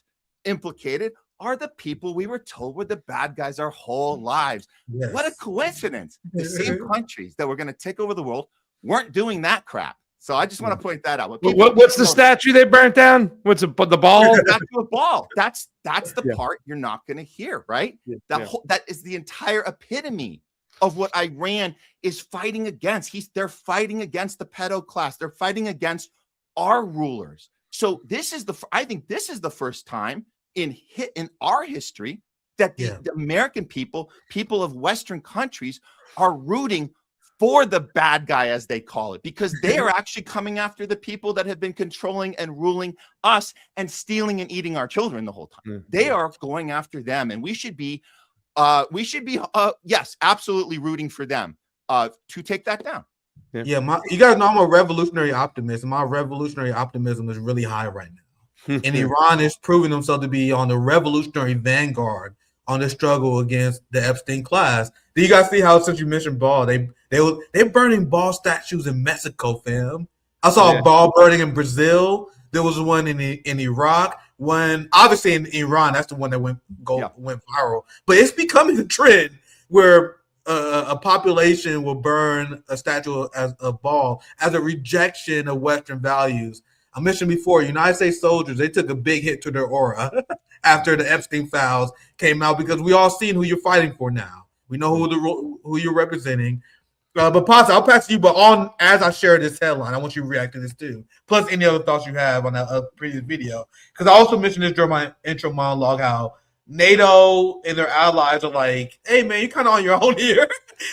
implicated are the people we were told were the bad guys our whole lives. Yes. What a coincidence. The same countries that were going to take over the world weren't doing that crap. So I just want to point that out. What's the statue they burnt down? What's the ball? The ball. That's the part you're not going to hear, right? That is the entire epitome of what Iran is fighting against. They're fighting against the pedo class. They're fighting against our rulers. So I think this is the first time in our history that the American people of Western countries, are rooting for the bad guy, as they call it, because they are actually coming after the people that have been controlling and ruling us and stealing and eating our children the whole time. They are going after them, and we should be yes, absolutely rooting for them to take that down. You guys know I'm a revolutionary optimist, and my revolutionary optimism is really high right now. And Iran is proving themselves to be on the revolutionary vanguard on the struggle against the Epstein class. Do you guys see how, since you mentioned ball, they're burning ball statues in Mexico, fam? I saw a ball burning in Brazil. There was one in Iraq. One obviously in Iran. That's the one that went viral. But it's becoming a trend where a population will burn a statue as a ball as a rejection of Western values. I mentioned before, United States soldiers, they took a big hit to their aura after the Epstein files came out, because we all seen who you're fighting for now. We know who you're representing. But Pasta, I'll pass to you. But as I share this headline, I want you to react to this too. Plus any other thoughts you have on that previous video. Because I also mentioned this during my intro monologue, how NATO and their allies are like, hey, man, you're kind of on your own here.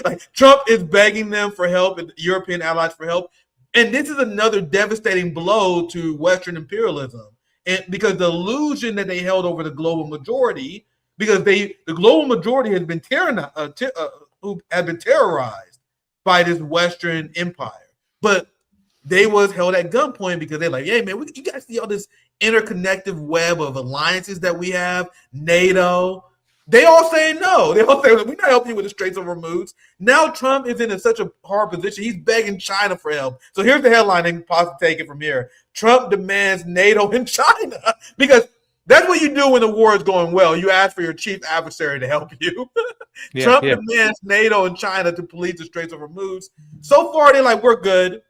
Like, Trump is begging them for help and European allies for help. And this is another devastating blow to Western imperialism. And because the illusion that they held over the global majority, because the global majority has been terrorized by this Western empire. But they was held at gunpoint because they're like, hey, man, you guys see all this interconnected web of alliances that we have, NATO. They all say no. They all say, we're not helping you with the Straits of Hormuz. Now Trump is in such a hard position. He's begging China for help. So here's the headline, and possibly take it from here. Trump demands NATO and China. Because that's what you do when the war is going well. You ask for your chief adversary to help you. Trump demands NATO and China to police the Straits of Hormuz. So far, they're like, we're good.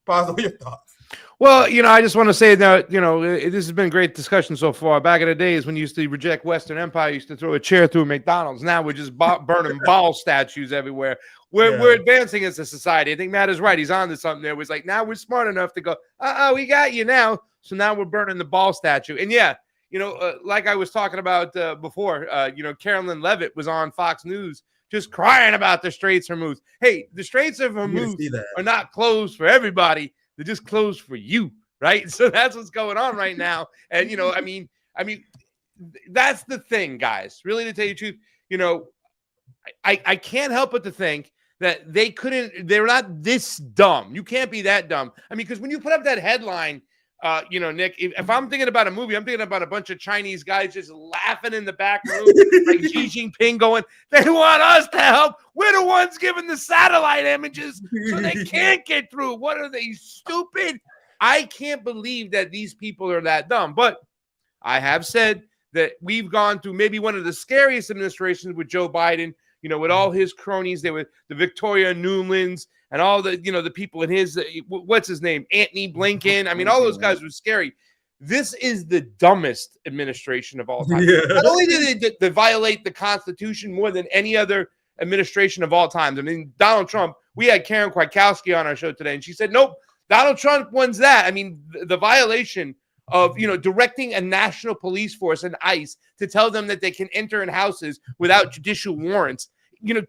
Possibly your thoughts. Well, I just want to say that, this has been great discussion so far. Back in the days when you used to reject Western Empire, you used to throw a chair through McDonald's. Now we're just burning ball statues everywhere. We're advancing as a society. I think Matt is right. He's on to something there. It was like, now we're smart enough to go, we got you now. So now we're burning the ball statue. And like I was talking about before, Carolyn Levitt was on Fox News just crying about the Straits of Hormuz. Hey, the Straits of Hormuz are not closed for everybody. They're just closed for you, right? So that's what's going on right now. And, I mean, that's the thing, guys. Really, to tell you the truth, I can't help but to think that they're not this dumb. You can't be that dumb. I mean, because when you put up that headline, Nick, if I'm thinking about a movie, I'm thinking about a bunch of Chinese guys just laughing in the back room, like Xi Jinping going, they want us to help. We're the ones giving the satellite images so they can't get through. What are they, stupid? I can't believe that these people are that dumb. But I have said that we've gone through maybe one of the scariest administrations with Joe Biden, with all his cronies. There were the Victoria Nulands and all the, the people in his, what's his name? Antony Blinken. I mean, all those guys were scary. This is the dumbest administration of all time. Yeah. Not only did they violate the Constitution more than any other administration of all time. I mean, Donald Trump, we had Karen Kwiatkowski on our show today, and she said, nope, Donald Trump wins that. I mean, the violation of, directing a national police force and ICE to tell them that they can enter in houses without judicial warrants. In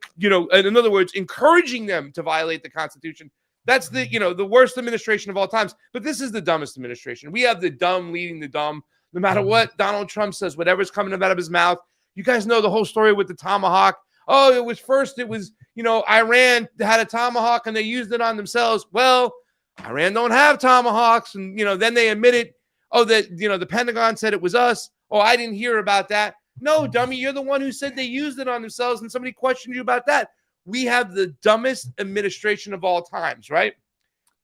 other words, encouraging them to violate the Constitution. That's the worst administration of all times. But this is the dumbest administration. We have the dumb leading the dumb. No matter what Donald Trump says, whatever's coming out of his mouth. You guys know the whole story with the tomahawk oh, it was Iran had a tomahawk and they used it on themselves. Well, Iran don't have tomahawks. And, then they admitted, the Pentagon said it was us. Oh, I didn't hear about that. No, dummy, you're the one who said they used it on themselves and somebody questioned you about that. We have the dumbest administration of all times, right?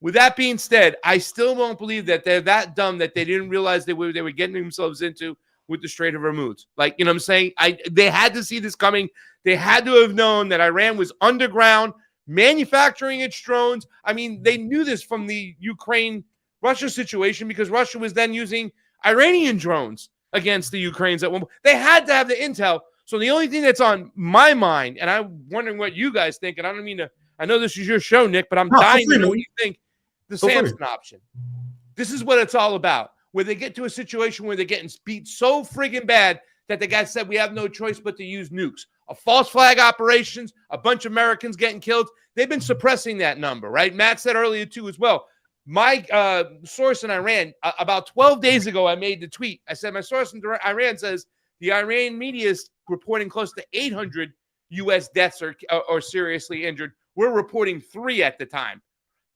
With that being said, I still won't believe that they're that dumb that they didn't realize they were getting themselves into with the Strait of Hormuz. Like, what I'm saying? They had to see this coming. They had to have known that Iran was underground, manufacturing its drones. I mean, they knew this from the Ukraine-Russia situation because Russia was then using Iranian drones against the Ukrainians at one point. They had to have the intel. So the only thing that's on my mind, and I'm wondering what you guys think, and I don't mean to, I know this is your show, Nick, but I'm dying to know what you think. The Samson option. This is what it's all about. Where they get to a situation where they're getting beat so friggin' bad that the guy said we have no choice but to use nukes. A false flag operations, a bunch of Americans getting killed. They've been suppressing that number, right? Matt said earlier too as well. My source in Iran, about 12 days ago, I made the tweet. I said my source in Iran says the Iran media is reporting close to 800 U.S. deaths or seriously injured. We're reporting 3 at the time.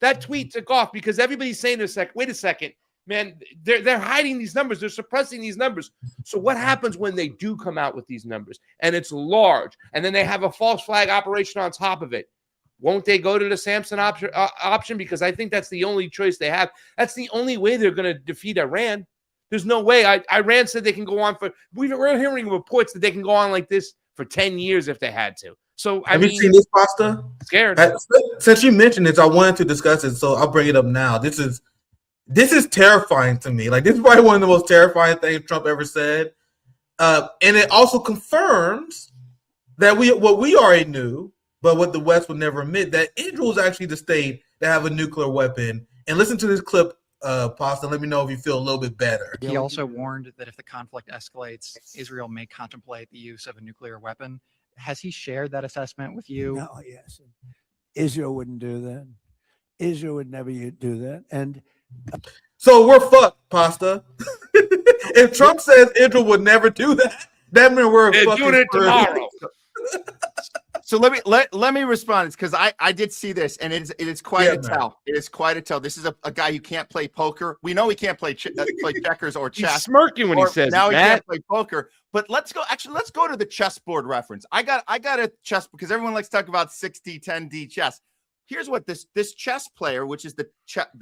That tweet took off because everybody's saying wait a second, man, they're hiding these numbers. They're suppressing these numbers. So what happens when they do come out with these numbers and it's large and then they have a false flag operation on top of it? Won't they go to the Samson option? Because I think that's the only choice they have. That's the only way they're going to defeat Iran. There's no way. Iran said they can go on we're hearing reports that they can go on like this for 10 years if they had to. So have you seen this, Pasta? Scared. Since you mentioned it, I wanted to discuss it, so I'll bring it up now. This is terrifying to me. Like, this is probably one of the most terrifying things Trump ever said, and it also confirms that what we already knew, but what the West would never admit, that Israel is actually the state that have a nuclear weapon. And listen to this clip, Pasta. Let me know if you feel a little bit better. He also warned that if the conflict escalates, Israel may contemplate the use of a nuclear weapon. Has he shared that assessment with you? No, yes. Israel wouldn't do that. Israel would never do that. And so we're fucked, Pasta. If Trump says Israel would never do that, that means we're doing it tomorrow. So let me respond. It's because I did see this, and it is quite a tell. It is quite a tell. This is a guy who can't play poker. We know he can't play checkers or chess. He's smirking when he says now he can't play poker. But let's go to the chessboard reference. I got a chess because everyone likes to talk about 6D, 10D chess. Here's what this chess player, which is the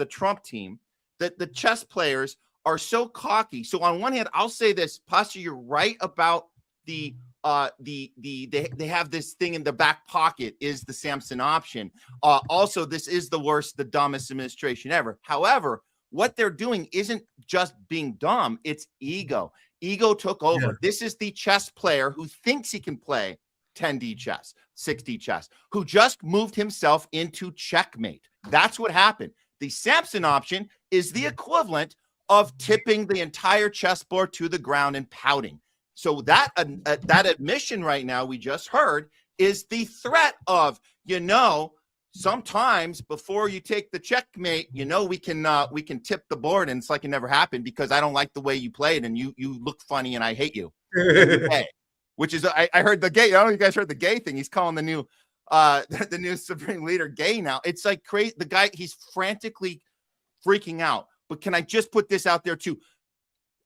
Trump team, that the chess players are so cocky. So on one hand, I'll say this, Pasta, you're right about they have this thing in the back pocket is the Samson option. Also, this is the dumbest administration ever. However, what they're doing isn't just being dumb, it's ego. Ego took over. Yeah. This is the chess player who thinks he can play 10D chess, 6D chess, who just moved himself into checkmate. That's what happened. The Samson option is the equivalent of tipping the entire chessboard to the ground and pouting. So that admission right now we just heard is the threat of, sometimes before you take the checkmate, we can tip the board and it's like it never happened because I don't like the way you played and you look funny and I hate you. Which is I heard the gay. I don't know if you guys heard the gay thing. He's calling the new supreme leader gay now. It's like crazy. The guy, he's frantically freaking out. But can I just put this out there too?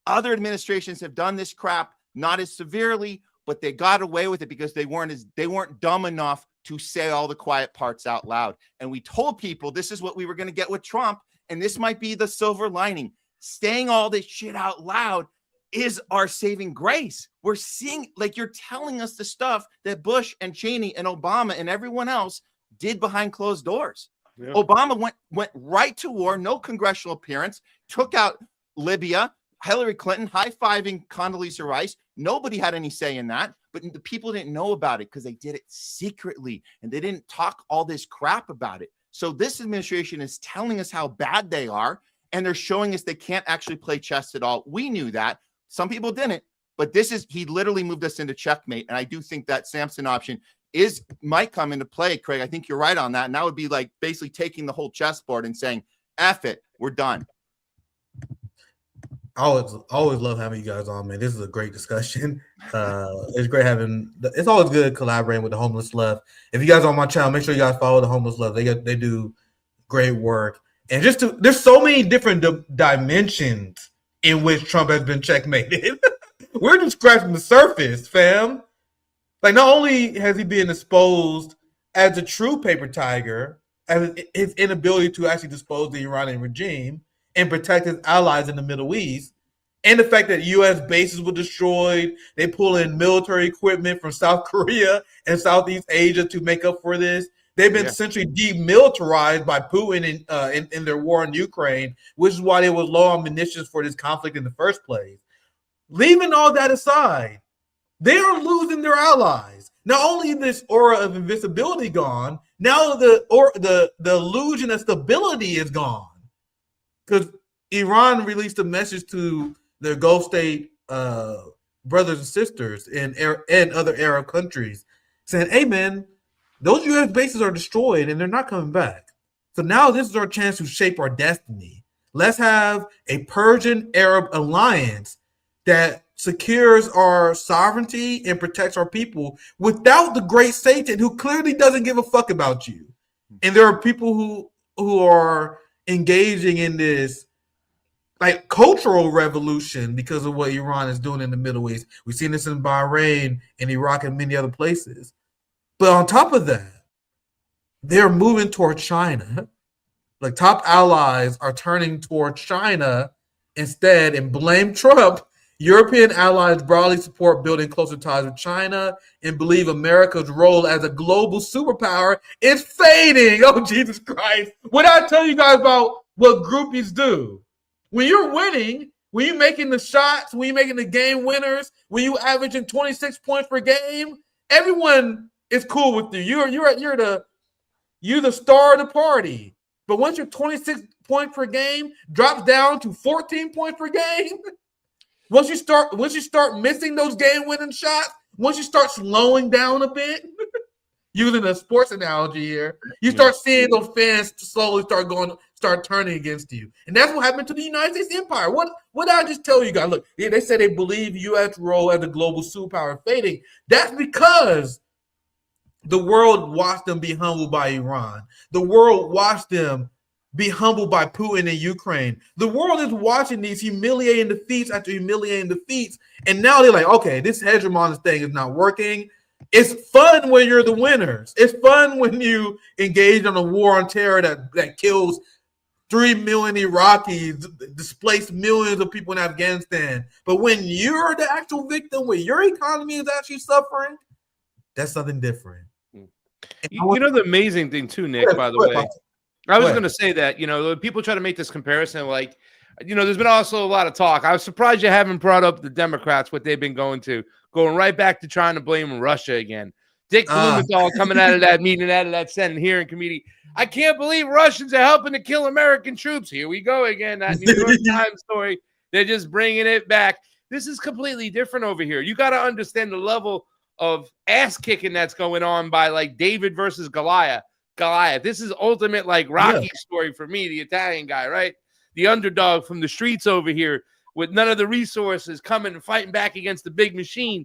Other administrations have done this crap, not as severely, but they got away with it because they weren't dumb enough to say all the quiet parts out loud. And we told people this is what we were going to get with Trump, and this might be the silver lining. Saying all this shit out loud is our saving grace. We're seeing, like, you're telling us the stuff that Bush and Cheney and Obama and everyone else did behind closed doors. Yeah. Obama went right to war, no congressional appearance, took out Libya, Hillary Clinton high-fiving Condoleezza Rice. Nobody had any say in that, but the people didn't know about it because they did it secretly and they didn't talk all this crap about it. So this administration is telling us how bad they are, and they're showing us they can't actually play chess at all. We knew that. Some people didn't, but he literally moved us into checkmate. And I do think that Samson option might come into play, Craig. I think you're right on that. And that would be like basically taking the whole chessboard and saying, F it, we're done. I always love having you guys on, man. This is a great discussion. It's great having. It's always good collaborating with the homeless left. If you guys are on my channel, make sure you guys follow the homeless left. They do great work, and there's so many different dimensions in which Trump has been checkmated. We're just scratching the surface, fam. Like, not only has he been exposed as a true paper tiger, as his inability to actually dispose the Iranian regime and protect his allies in the Middle East, and the fact that U.S. bases were destroyed, they pull in military equipment from South Korea and Southeast Asia to make up for this. They've been essentially demilitarized by Putin in their war in Ukraine, which is why they were low on munitions for this conflict in the first place. Leaving all that aside, they are losing their allies. Not only is this aura of invincibility gone, now the illusion of stability is gone. Because Iran released a message to their Gulf state brothers and sisters and other Arab countries saying, hey, man, those U.S. bases are destroyed and they're not coming back. So now this is our chance to shape our destiny. Let's have a Persian-Arab alliance that secures our sovereignty and protects our people without the great Satan, who clearly doesn't give a fuck about you. And there are people who are engaging in this like cultural revolution because of what Iran is doing in the Middle East. We've seen this in Bahrain and Iraq and many other places. But on top of that, they're moving toward China. Like, top allies are turning toward China instead and blame Trump. European allies broadly support building closer ties with China and believe America's role as a global superpower is fading. Oh, Jesus Christ. What did I tell you guys about what groupies do? When you're winning, when you're making the shots, when you're making the game winners, when you're averaging 26 points per game, everyone is cool with you. You're the star of the party. But once you're 26 points per game, drops down to 14 points per game. Once you start missing those game-winning shots, once you start slowing down a bit, using a sports analogy here, you start seeing those fans slowly start turning against you. And that's what happened to the United States empire. What did I just tell you guys? Look, they said they believe U.S. role as a global superpower fading. That's because the world watched them be humbled by Iran. The world watched them be humbled by Putin in Ukraine. The world is watching these humiliating defeats after humiliating defeats, and now they're like, okay, this hegemonist thing is not working. It's fun when you're the winners. It's fun when you engage in a war on terror that kills 3 million Iraqis, displaced millions of people in Afghanistan. But when you're the actual victim, when your economy is actually suffering, that's something different. You know the amazing thing too, Nick, by the way, I was going to say that, people try to make this comparison, like, there's been also a lot of talk. I was surprised you haven't brought up the Democrats, what they've been going right back to trying to blame Russia again. Dick Blumenthal coming out of that meeting, out of that Senate hearing committee. I can't believe Russians are helping to kill American troops. Here we go again. That New York Times story. They're just bringing it back. This is completely different over here. You got to understand the level of ass kicking that's going on by like David versus Goliath. This is ultimate like Rocky story for me, the Italian guy, right? The underdog from the streets over here with none of the resources coming and fighting back against the big machine.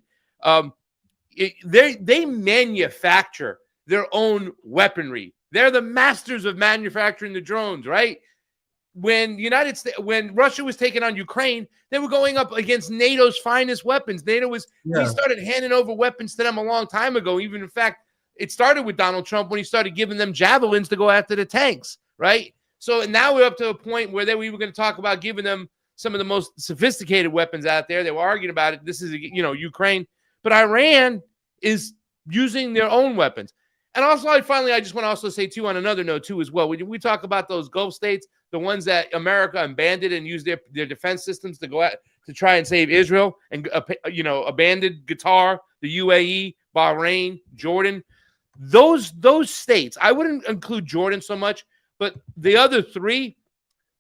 They manufacture their own weaponry. They're the masters of manufacturing the drones, right? When Russia was taking on Ukraine, they were going up against NATO's finest weapons. We started handing over weapons to them a long time ago. Even in fact, it started with Donald Trump when he started giving them javelins to go after the tanks, right? So now we're up to a point where we were going to talk about giving them some of the most sophisticated weapons out there. They were arguing about it. This is, Ukraine. But Iran is using their own weapons. And also, I just want to also say, too, on another note, too, as well, we talk about those Gulf states, the ones that America abandoned and used their defense systems to go at to try and save Israel and, abandoned Qatar, the UAE, Bahrain, Jordan. Those states, I wouldn't include Jordan so much, but the other three,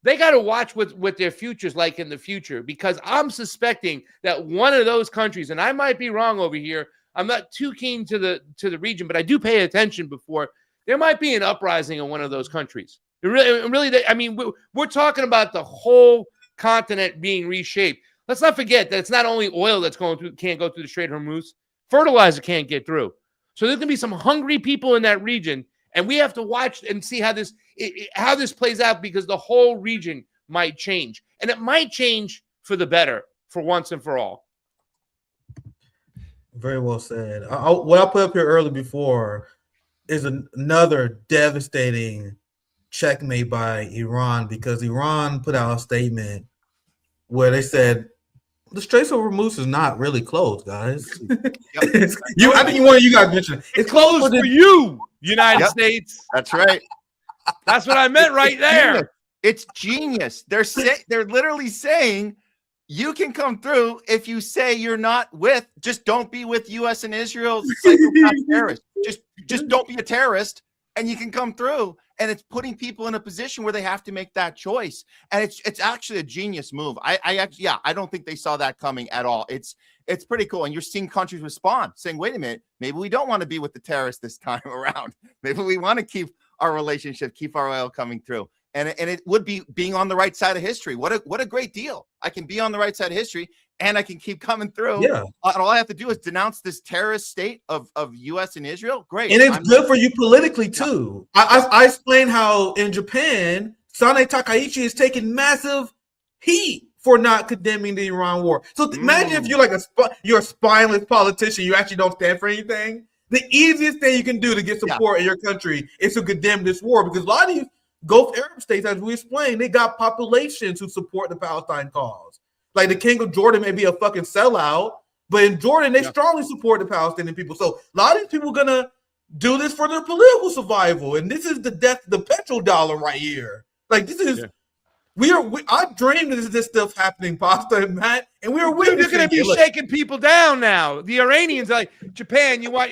they got to watch what their future's like in the future, because I'm suspecting that one of those countries, and I might be wrong over here, I'm not too keen to the region, but I do pay attention before, there might be an uprising in one of those countries. We're talking about the whole continent being reshaped. Let's not forget that it's not only oil that's can't go through the Strait of Hormuz. Fertilizer can't get through. So there's going to be some hungry people in that region, and we have to watch and see how this plays out, because the whole region might change, and it might change for the better for once and for all. Very well said. What I put up here earlier before is another devastating checkmate by Iran, because Iran put out a statement where they said the Strait of Hormuz is not really closed, guys. I think one of you guys mentioned it. It's closed for you, United States. That's right. That's what I meant right there. It's genius. They're literally saying you can come through if you say you're not with. Just don't be with U.S. and Israel psychopath terrorists. Just don't be a terrorist, and you can come through. And it's putting people in a position where they have to make that choice. And it's actually a genius move. I don't think they saw that coming at all. It's pretty cool. And you're seeing countries respond, saying, wait a minute, maybe we don't want to be with the terrorists this time around. Maybe we want to keep our relationship, keep our oil coming through. And it would be being on the right side of history. What a great deal. I can be on the right side of history, and I can keep coming through. Yeah. And all I have to do is denounce this terrorist state of U.S. and Israel. Great. And it's good for you politically, too. I explained how in Japan, Sane Takaichi is taking massive heat for not condemning the Iran war. So imagine if you're like you're a spineless politician, you actually don't stand for anything. The easiest thing you can do to get support in your country is to condemn this war, because a lot of these Gulf Arab states, as we explained, they got populations who support the Palestine cause. Like the King of Jordan may be a fucking sellout, but in Jordan, they strongly support the Palestinian people. So a lot of these people are going to do this for their political survival. And this is the death of the petrodollar right here. Like this is, I dreamed of this stuff happening, Pasta and Matt, and we are witnessing. You're going to be shaking people down now. The Iranians are like, Japan, you want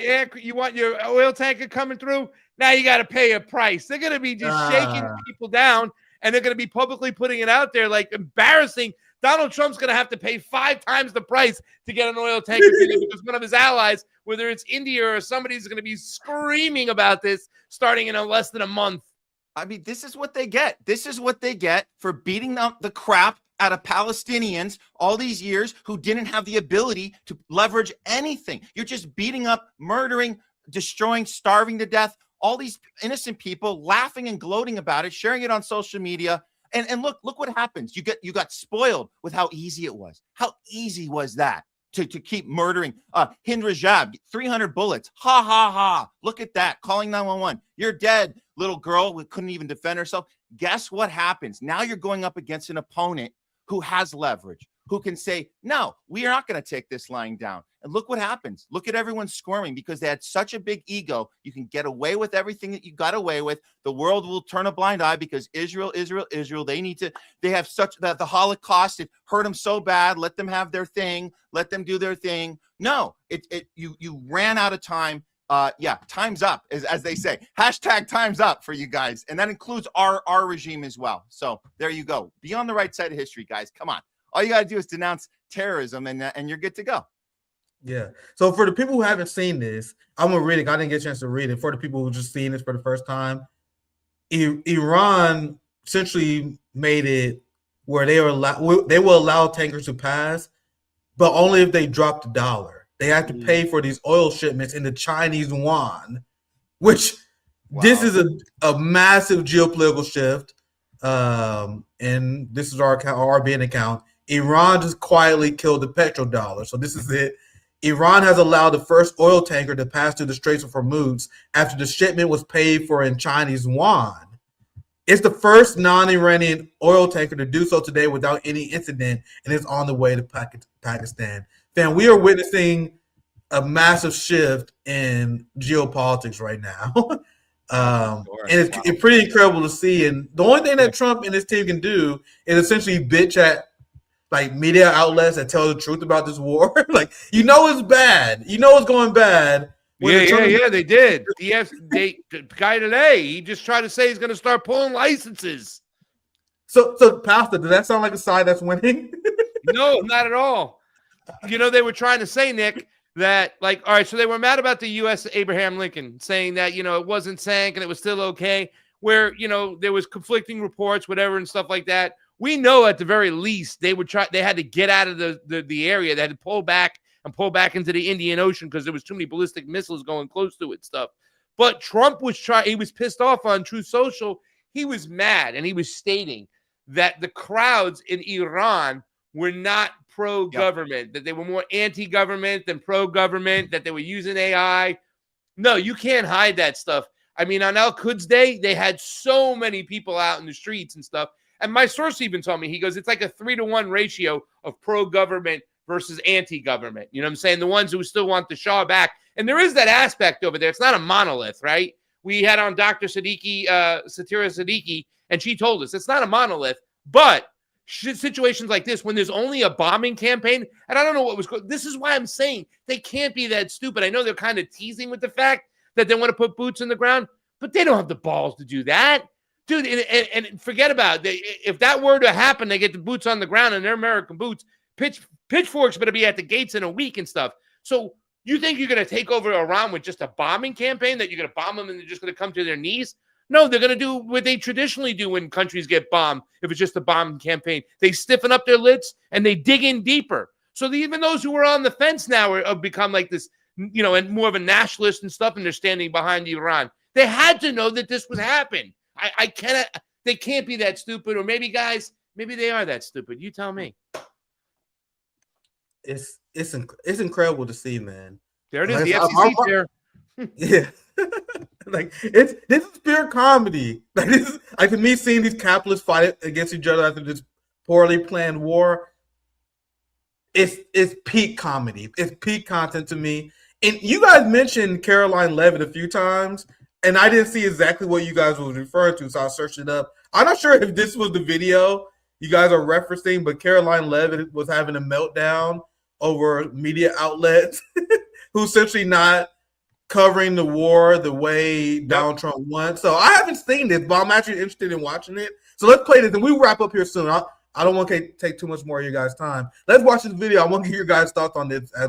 your oil tanker coming through? Now you got to pay a price. They're going to be just shaking people down, and they're going to be publicly putting it out there like embarrassing. Donald Trump's going to have to pay 5 times the price to get an oil tanker because one of his allies, whether it's India or somebody's going to be screaming about this starting in less than a month. I mean, this is what they get. This is what they get for beating up the crap out of Palestinians all these years who didn't have the ability to leverage anything. You're just beating up, murdering, destroying, starving to death. All these innocent people laughing and gloating about it, sharing it on social media. And look what happens. You got spoiled with how easy it was. How easy was that to keep murdering? Hind Rajab, 300 bullets. Ha, ha, ha. Look at that. Calling 911. You're dead, little girl who couldn't even defend herself. Guess what happens? Now you're going up against an opponent who has leverage, who can say, no, we are not going to take this lying down. And look what happens. Look at everyone squirming because they had such a big ego. You can get away with everything that you got away with. The world will turn a blind eye because Israel, they have such that the Holocaust, it hurt them so bad. Let them have their thing. Let them do their thing. No, you ran out of time. Time's up, as they say. Hashtag time's up for you guys. And that includes our regime as well. So there you go. Be on the right side of history, guys. Come on. All you got to do is denounce terrorism and you're good to go. Yeah. So for the people who haven't seen this, I'm going to read it. I didn't get a chance to read it. For the people who just seen this for the first time, Iran essentially made it where they will allow tankers to pass, but only if they drop the dollar. They have to pay for these oil shipments in the Chinese yuan, which this is a massive geopolitical shift. And this is our RBN account. Iran just quietly killed the petrodollar. So this is it. Iran has allowed the first oil tanker to pass through the Strait of Hormuz after the shipment was paid for in Chinese yuan. It's the first non-Iranian oil tanker to do so today without any incident, and it's on the way to Pakistan. Fam, we are witnessing a massive shift in geopolitics right now. And it's pretty incredible to see. And the only thing that Trump and his team can do is essentially bitch at like media outlets that tell the truth about this war. Like, it's bad. It's going bad. They did. The guy today, he just tried to say he's going to start pulling licenses. So Pasta, does that sound like a side that's winning? No, not at all. They were trying to say, Nick, that all right, so they were mad about the U.S. Abraham Lincoln saying that, it wasn't sank and it was still okay, where, there was conflicting reports, whatever, and stuff like that. we know at the very least they had to get out of the area. They had to pull back into the Indian Ocean because there was too many ballistic missiles going close to it stuff. But Trump was he was pissed off on Truth Social. He was mad, and he was stating that the crowds in Iran were not pro-government, that they were more anti-government than pro-government, that they were using AI. No, you can't hide that stuff. I mean, on Al-Quds Day, they had so many people out in the streets and stuff. And my source even told me, he goes, it's like a 3-to-1 ratio of pro-government versus anti-government. You know what I'm saying? The ones who still want the Shah back. And there is that aspect over there. It's not a monolith, right? We had on Dr. Satira Siddiqui, and she told us it's not a monolith. But situations like this, when there's only a bombing campaign, and I don't know what was going, this is why I'm saying they can't be that stupid. I know they're kind of teasing with the fact that they want to put boots in the ground, but they don't have the balls to do that. Dude, and forget about it. If that were to happen, they get the boots on the ground and they're American boots. Pitchforks better be at the gates in a week and stuff. So you think you're going to take over Iran with just a bombing campaign, that you're going to bomb them and they're just going to come to their knees? No, they're going to do what they traditionally do when countries get bombed. If it's just a bombing campaign, they stiffen up their lids and they dig in deeper. So even those who are on the fence now have become like this, you know, and more of a nationalist and stuff, and they're standing behind Iran. They had to know that this would happen. I cannot. They can't be that stupid, or maybe guys, maybe they are that stupid. You tell me. It's incredible to see, man. There it is. The FCC there. Yeah. Like this is pure comedy. Like this is like, to me, seeing these capitalists fight against each other after this poorly planned war. It's peak comedy. It's peak content to me. And you guys mentioned Caroline Leavitt a few times, and I didn't see exactly what you guys was referring to, so I searched it up. I'm not sure if this was the video you guys are referencing, but Caroline Leavitt was having a meltdown over media outlets who essentially not covering the war the way Donald Trump wants. So I haven't seen this, but I'm actually interested in watching it. So let's play this, and we wrap up here soon. I don't want to take too much more of your guys' time. Let's watch this video. I want to hear your guys' thoughts on this as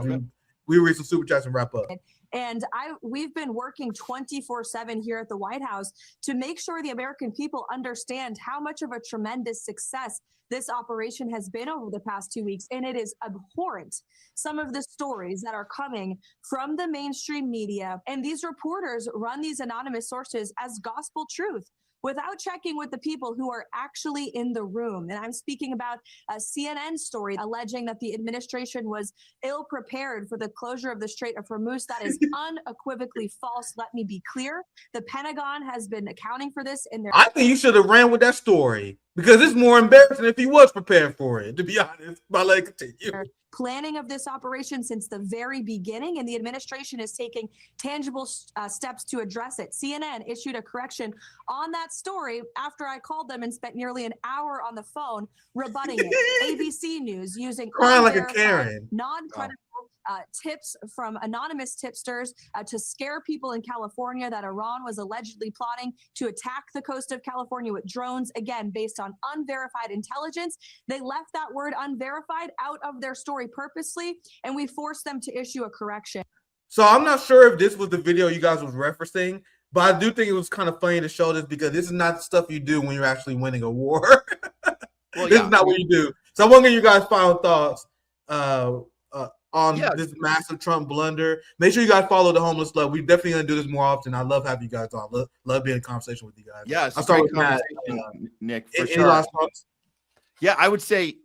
we read some super chats and wrap up. And we've been working 24/7 here at the White House to make sure the American people understand how much of a tremendous success this operation has been over the past 2 weeks. And it is abhorrent, some of the stories that are coming from the mainstream media. And these reporters run these anonymous sources as gospel truth without checking with the people who are actually in the room. And I'm speaking about a CNN story alleging that the administration was ill-prepared for the closure of the Strait of Hormuz. That is unequivocally false. Let me be clear. The Pentagon has been accounting for this in their— I think you should have ran with that story, because it's more embarrassing if he was prepared for it, to be honest. But let's continue. Planning of this operation since the very beginning, and the administration is taking tangible steps to address it. CNN issued a correction on that story after I called them and spent nearly an hour on the phone rebutting it. ABC News using crying like a Karen, non-credible tips from anonymous tipsters to scare people in California that Iran was allegedly plotting to attack the coast of California with drones, again, based on unverified intelligence. They left that word unverified out of their story purposely, and we forced them to issue a correction. So I'm not sure if this was the video you guys was referencing, but I do think it was kind of funny to show this, because this is not the stuff you do when you're actually winning a war. This is not what you do. So I want to get you guys' final thoughts on this massive Trump blunder. Make sure you guys follow the Homeless Love. We're definitely going to do this more often. I love having you guys on. Love being in conversation with you guys. Yeah, it's I'll start with Matt. Nick, for sure. Last thoughts? Yeah, I would say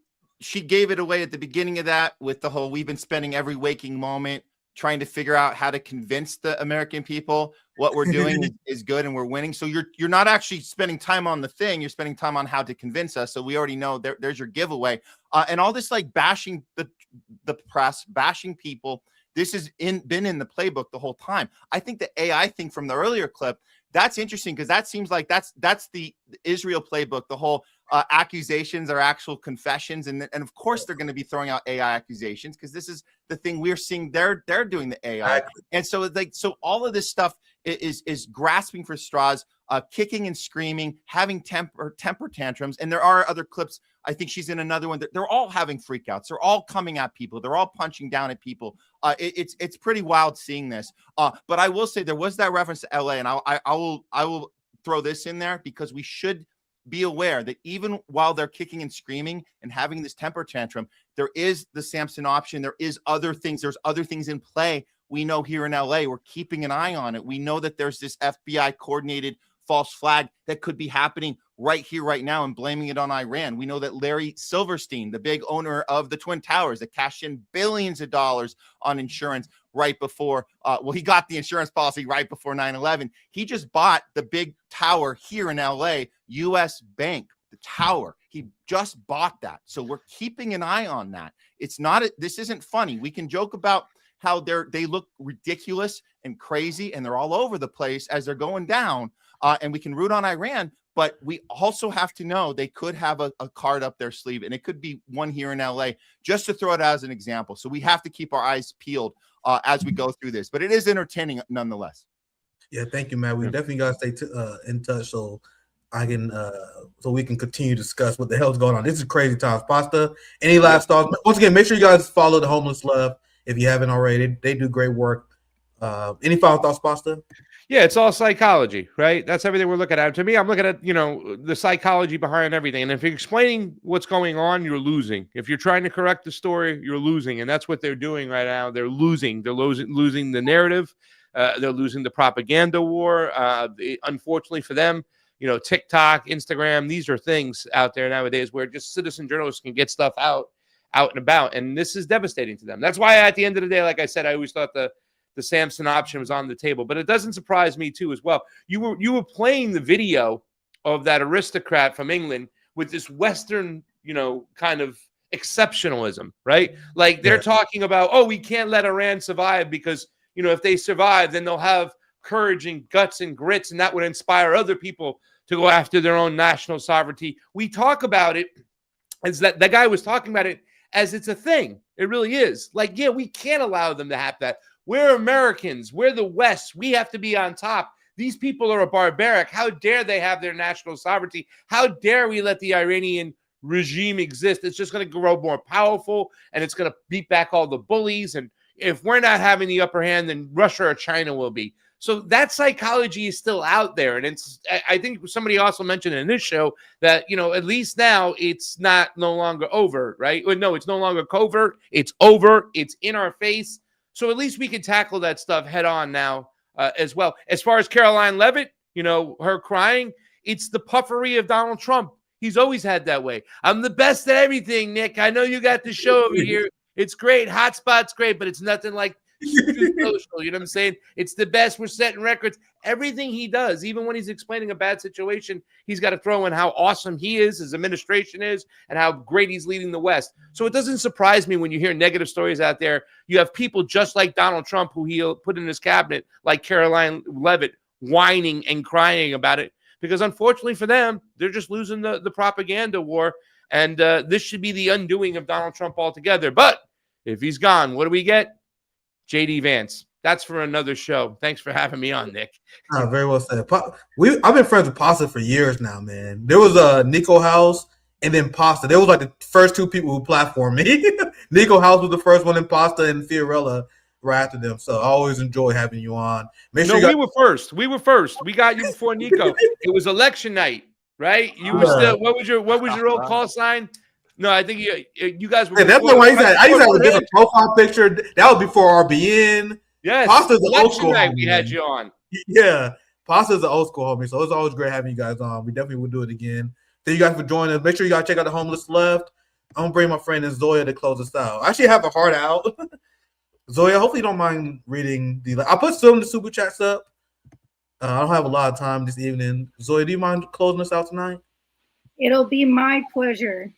she gave it away at the beginning of that with the whole, we've been spending every waking moment trying to figure out how to convince the American people what we're doing is good and we're winning. So you're not actually spending time on the thing. You're spending time on how to convince us. So we already know there's your giveaway. And all this like bashing the press, bashing people, this has been in the playbook the whole time. I think the AI thing from the earlier clip, that's interesting, because that seems like that's the Israel playbook. The whole accusations are actual confessions, and of course they're going to be throwing out AI accusations, because this is the thing we're seeing. They're doing the AI, and so so all of this stuff is grasping for straws, kicking and screaming, having temper tantrums. And there are other clips. I think she's in another one. They're all having freakouts. They're all coming at people. They're all punching down at people. It's pretty wild seeing this. But I will say there was that reference to LA, and I will throw this in there, because we should be aware that even while they're kicking and screaming and having this temper tantrum, there is the Samson option. There is other things. There's other things in play. We know here in LA, we're keeping an eye on it. We know that there's this FBI coordinated false flag that could be happening right here, right now, and blaming it on Iran. We know that Larry Silverstein, the big owner of the Twin Towers, that cashed in billions of dollars on insurance right before, he got the insurance policy right before 9/11. He just bought the big tower here in LA, US Bank, the tower. He just bought that. So we're keeping an eye on that. It's not, this isn't funny. We can joke about how they look ridiculous and crazy and they're all over the place as they're going down. And we can root on Iran, but we also have to know they could have a card up their sleeve, and it could be one here in LA, just to throw it out as an example. So we have to keep our eyes peeled as we go through this, but it is entertaining nonetheless. Yeah, thank you, Matt. We definitely got to stay in touch so I can so we can continue to discuss what the hell's going on. This is crazy times. Pasta, any last thoughts? Once again, make sure you guys follow the Homeless Love if you haven't already. They do great work. Any final thoughts, Pasta? Yeah, it's all psychology, right? That's everything we're looking at. To me, I'm looking at, the psychology behind everything. And if you're explaining what's going on, you're losing. If you're trying to correct the story, you're losing. And that's what they're doing right now. They're losing. They're losing the narrative. They're losing the propaganda war. Unfortunately for them, TikTok, Instagram, these are things out there nowadays where just citizen journalists can get stuff out and about. And this is devastating to them. That's why at the end of the day, like I said, I always thought the Samson option was on the table, but it doesn't surprise me too as well. You were playing the video of that aristocrat from England with this Western, kind of exceptionalism, right? Like they're talking about, oh, we can't let Iran survive because, if they survive, then they'll have courage and guts and grits, and that would inspire other people to go after their own national sovereignty. We talk about it as that guy was talking about it as it's a thing. It really is. Like, yeah, we can't allow them to have that. We're Americans. We're the West. We have to be on top. These people are a barbaric. How dare they have their national sovereignty? How dare we let the Iranian regime exist? It's just going to grow more powerful, and it's going to beat back all the bullies. And if we're not having the upper hand, then Russia or China will be. So that psychology is still out there. And I think somebody also mentioned in this show that, at least now it's no longer overt, right? No, it's no longer covert. It's overt. It's in our face. So at least we can tackle that stuff head on now as well. As far as Caroline Leavitt, her crying, it's the puffery of Donald Trump. He's always had that way. I'm the best at everything, Nick. I know you got the show over here. It's great. Hotspot's great, but it's nothing like social. You know what I'm saying? It's the best. We're setting records. Everything he does, even when he's explaining a bad situation, he's got to throw in how awesome he is, his administration is, and how great he's leading the West. So it doesn't surprise me when you hear negative stories out there. You have people just like Donald Trump, who he'll put in his cabinet, like Caroline Leavitt, whining and crying about it. Because unfortunately for them, they're just losing the propaganda war. And this should be the undoing of Donald Trump altogether. But if he's gone, what do we get? J.D. Vance. That's for another show. Thanks for having me on, Nick. Very well said. I've been friends with Pasta for years now, man. There was Nico House and then Pasta. There was like the first two people who platformed me. Nico House was the first one, and Pasta and Fiorella were after them. So I always enjoy having you on. We were first. We got you before Nico. It was election night, right? You were still. What was your old call sign? No, I think you guys were. Yeah, that's the one I used to have a different profile picture. That was before RBN. Yes, Pasta's the old school night homie, we had you on. Yeah, Pasta's the old school homie, so it's always great having you guys on. We definitely will do it again. Thank you guys for joining us. Make sure you guys check out the Homeless Left. I'm gonna bring my friend Zoya to close us out. I actually have a heart out. Zoya, hopefully you don't mind reading I put some of the super chats up. I don't have a lot of time this evening. Zoya, do you mind closing us out tonight? It'll be my pleasure.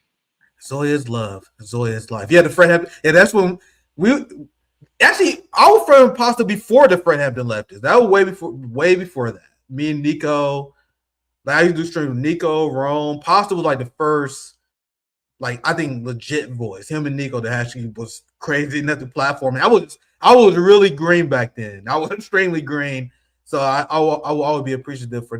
Zoya's love, Zoya's life. Yeah, the Fred Hampton. Yeah, that's when I was friends with Pasta before the Fred Hampton leftists. That was way before that. Me and Nico. I used to do stream with Nico, Rome. Pasta was like the first, I think legit voice. Him and Nico that actually was crazy enough to platform. I was really green back then. I was extremely green. So I will always be appreciative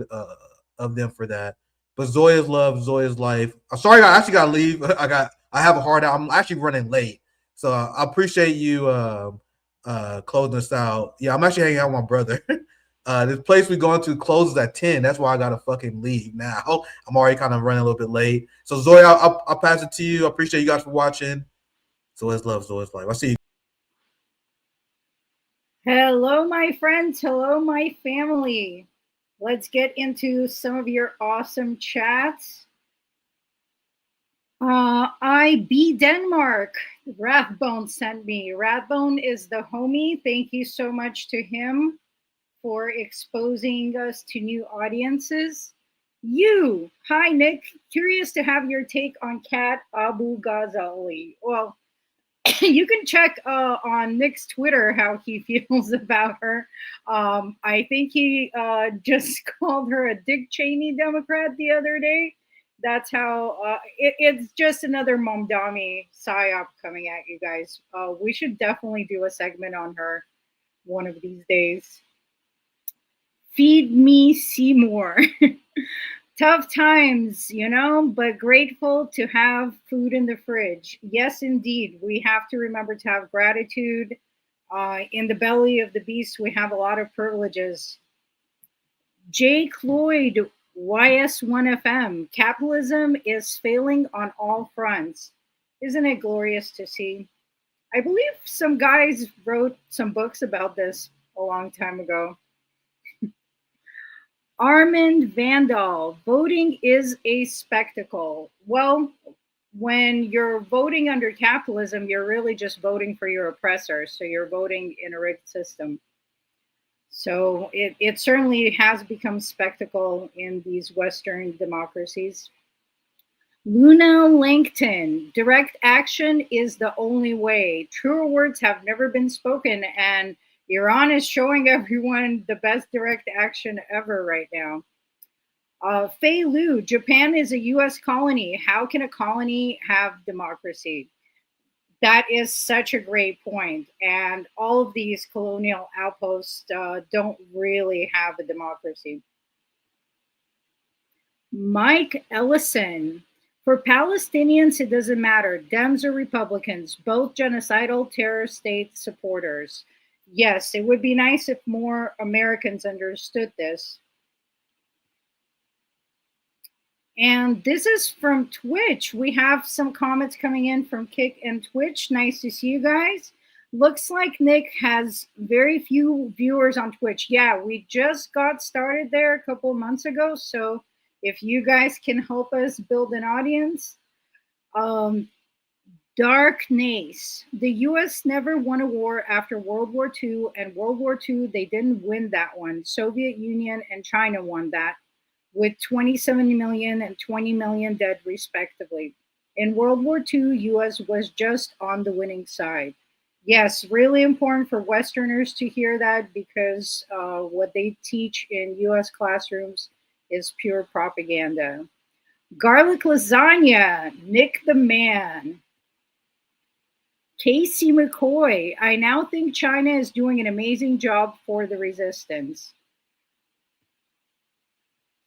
of them for that. But Zoya's love, Zoya's life. I'm sorry, I actually got to leave. I have a hard out. I'm actually running late. So I appreciate you closing us out. Yeah, I'm actually hanging out with my brother. This place we're going to closes at 10. That's why I gotta fucking leave now. I'm already kind of running a little bit late. So Zoe, I'll pass it to you. I appreciate you guys for watching. Zoe's love, Zoe's life. I'll see you. Hello, my friends. Hello, my family. Let's get into some of your awesome chats. IB Denmark, Rathbone sent me. Rathbone is the homie. Thank you so much to him for exposing us to new audiences. You, hi Nick, curious to have your take on Kat Abu Ghazali. Well, you can check on Nick's Twitter how he feels about her. I think he just called her a Dick Cheney Democrat the other day. That's how it's just another Momdami psyop coming at you guys. We should definitely do a segment on her one of these days. Feed me Seymour. Tough times, you know, but grateful to have food in the fridge. Yes, indeed. We have to remember to have gratitude. In the belly of the beast, we have a lot of privileges. Jake Lloyd, YS1FM. Capitalism is failing on all fronts. Isn't it glorious to see? I believe some guys wrote some books about this a long time ago. Armand Vandal, voting is a spectacle. Well, when you're voting under capitalism, you're really just voting for your oppressor. So you're voting in a rigged system. So it certainly has become spectacle in these Western democracies. Luna Langton, direct action is the only way. Truer words have never been spoken, and Iran is showing everyone the best direct action ever right now. Fei Lu, Japan is a U.S. colony. How can a colony have democracy? That is such a great point. And all of these colonial outposts don't really have a democracy. Mike Ellison, for Palestinians, it doesn't matter. Dems or Republicans, both genocidal terror state supporters. Yes, it would be nice if more Americans understood this. And this is from Twitch. We have some comments coming in from Kick and Twitch. Nice to see you guys. Looks like Nick has very few viewers on Twitch. Yeah, we just got started there a couple of months ago. So if you guys can help us build an audience. Dark Nace. The U.S. never won a war after World War II, and World War II, they didn't win that one. Soviet Union and China won that, with 27 million and 20 million dead, respectively. In World War II, U.S. was just on the winning side. Yes, really important for Westerners to hear that, because what they teach in U.S. classrooms is pure propaganda. Garlic lasagna, Nick the man. Casey McCoy, I now think China is doing an amazing job for the resistance.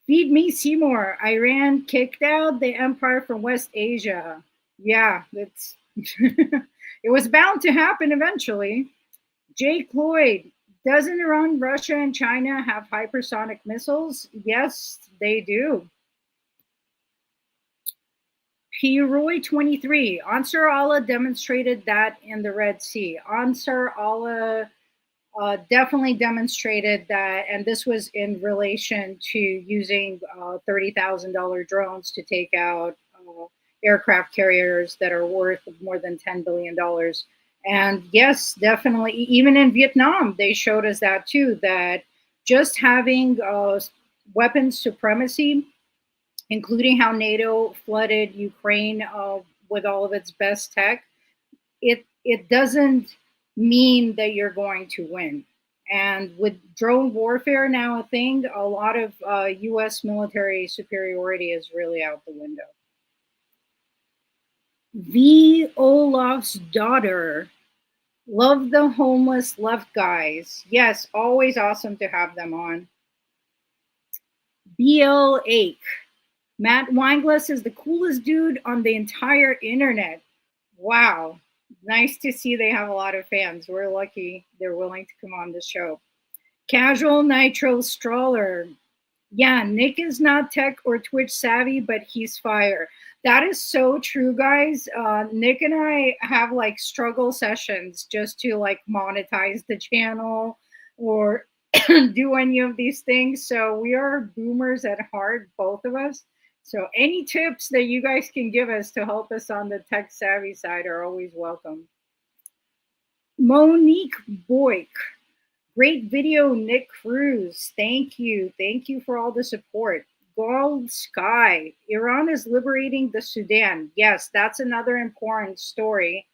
Feed me Seymour, Iran kicked out the empire from West Asia. Yeah, that's it was bound to happen eventually. Jake Lloyd, doesn't Iran, Russia, and China have hypersonic missiles? Yes, they do. P-Roy 23, Ansar Allah demonstrated that in the Red Sea. Ansar Allah definitely demonstrated that, and this was in relation to using $30,000 drones to take out aircraft carriers that are worth more than $10 billion. And yes, definitely, even in Vietnam, they showed us that too, that just having weapons supremacy, including how NATO flooded Ukraine with all of its best tech, it doesn't mean that you're going to win. And with drone warfare now a thing, a lot of US military superiority is really out the window. V. Olaf's daughter, love the homeless left guys. Yes, always awesome to have them on. BL Ake, Matt Weinglass is the coolest dude on the entire internet. Wow. Nice to see they have a lot of fans. We're lucky they're willing to come on the show. Casual Nitro Stroller. Yeah, Nick is not tech or Twitch savvy, but he's fire. That is so true, guys. Nick and I have like struggle sessions just to like monetize the channel or do any of these things. So we are boomers at heart, both of us. So any tips that you guys can give us to help us on the tech savvy side are always welcome. Monique Boyk. Great video, Nick Cruse. Thank you. Thank you for all the support. Gold Sky. Iran is liberating the Sudan. Yes, that's another important story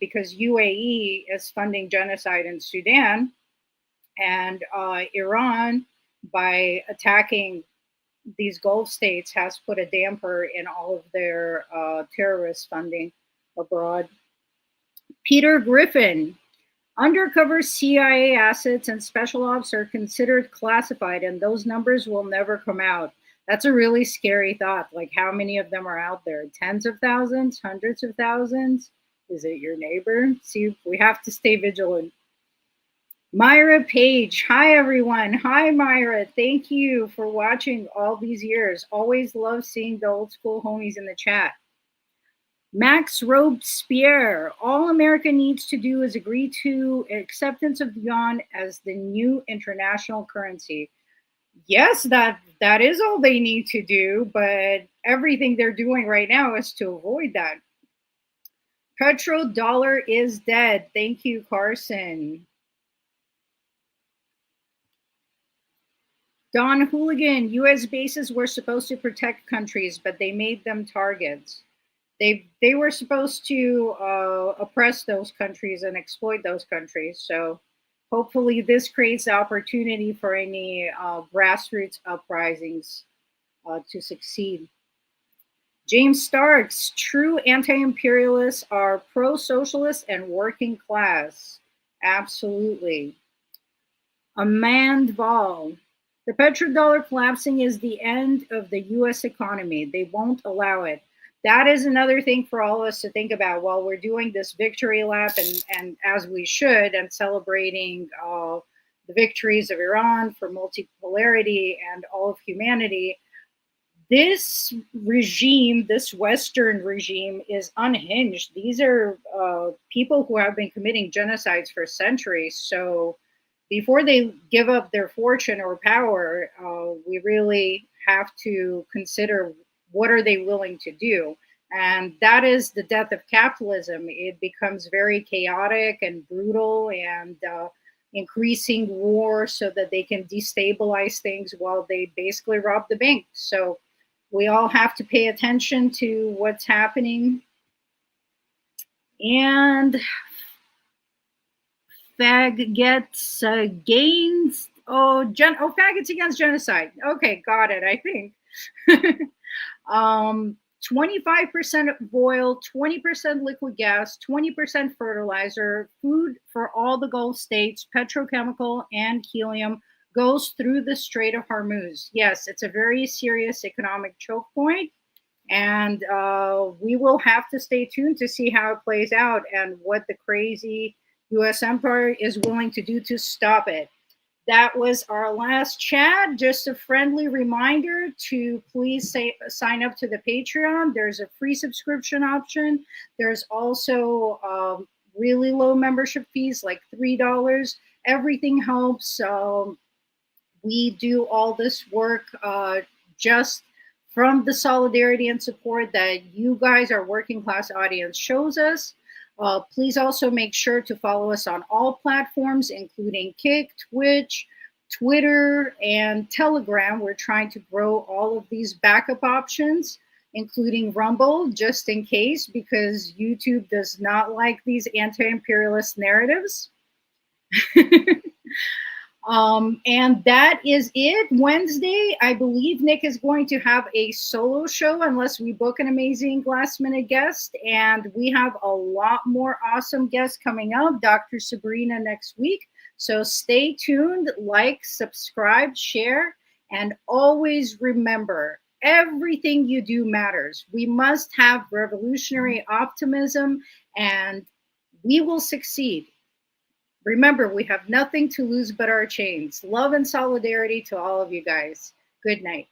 because UAE is funding genocide in Sudan. And Iran, by attacking these Gulf states, has put a damper in all of their terrorist funding abroad. Peter Griffin. Undercover CIA assets and special ops are considered classified, and those numbers will never come out. That's a really scary thought. Like, how many of them are out there? Tens of thousands? Hundreds of thousands? Is it your neighbor? See, we have to stay vigilant. Myra Page. Hi, everyone. Hi, Myra. Thank you for watching all these years. Always love seeing the old school homies in the chat. Max Robespierre. All America needs to do is agree to acceptance of the yuan as the new international currency. Yes, that is all they need to do, but everything they're doing right now is to avoid that. Petrodollar is dead. Thank you, Carson. Don Hooligan. U.S. bases were supposed to protect countries, but they made them targets. They were supposed to oppress those countries and exploit those countries. So hopefully this creates the opportunity for any grassroots uprisings to succeed. James Starks. True anti-imperialists are pro-socialist and working class. Absolutely. Amand Val. The petrodollar collapsing is the end of the U.S. economy. They won't allow it. That is another thing for all of us to think about while we're doing this victory lap, and as we should, and celebrating the victories of Iran for multipolarity and all of humanity. This regime, this Western regime, is unhinged. These are people who have been committing genocides for centuries. So before they give up their fortune or power, we really have to consider what are they willing to do. And that is the death of capitalism. It becomes very chaotic and brutal and increasing war so that they can destabilize things while they basically rob the bank. So we all have to pay attention to what's happening. And faggots against, faggots against genocide. Okay, got it, I think. 25% oil, 20% liquid gas, 20% fertilizer, food for all the Gulf states, petrochemical and helium goes through the Strait of Hormuz. Yes, it's a very serious economic choke point, and we will have to stay tuned to see how it plays out and what the crazy U.S. empire is willing to do to stop it. That was our last chat. Just a friendly reminder to please sign up to the Patreon. There's a free subscription option. There's also really low membership fees, like $3. Everything helps. We do all this work just from the solidarity and support that you guys, our working class audience, shows us. Please also make sure to follow us on all platforms, including Kick, Twitch, Twitter, and Telegram. We're trying to grow all of these backup options, including Rumble, just in case, because YouTube does not like these anti-imperialist narratives. And that is it. Wednesday, I believe Nick is going to have a solo show unless we book an amazing last minute guest. And we have a lot more awesome guests coming up. Dr. Sabrina next week. So stay tuned, like, subscribe, share, and always remember, everything you do matters. We must have revolutionary optimism and we will succeed. Remember, we have nothing to lose but our chains. Love and solidarity to all of you guys. Good night.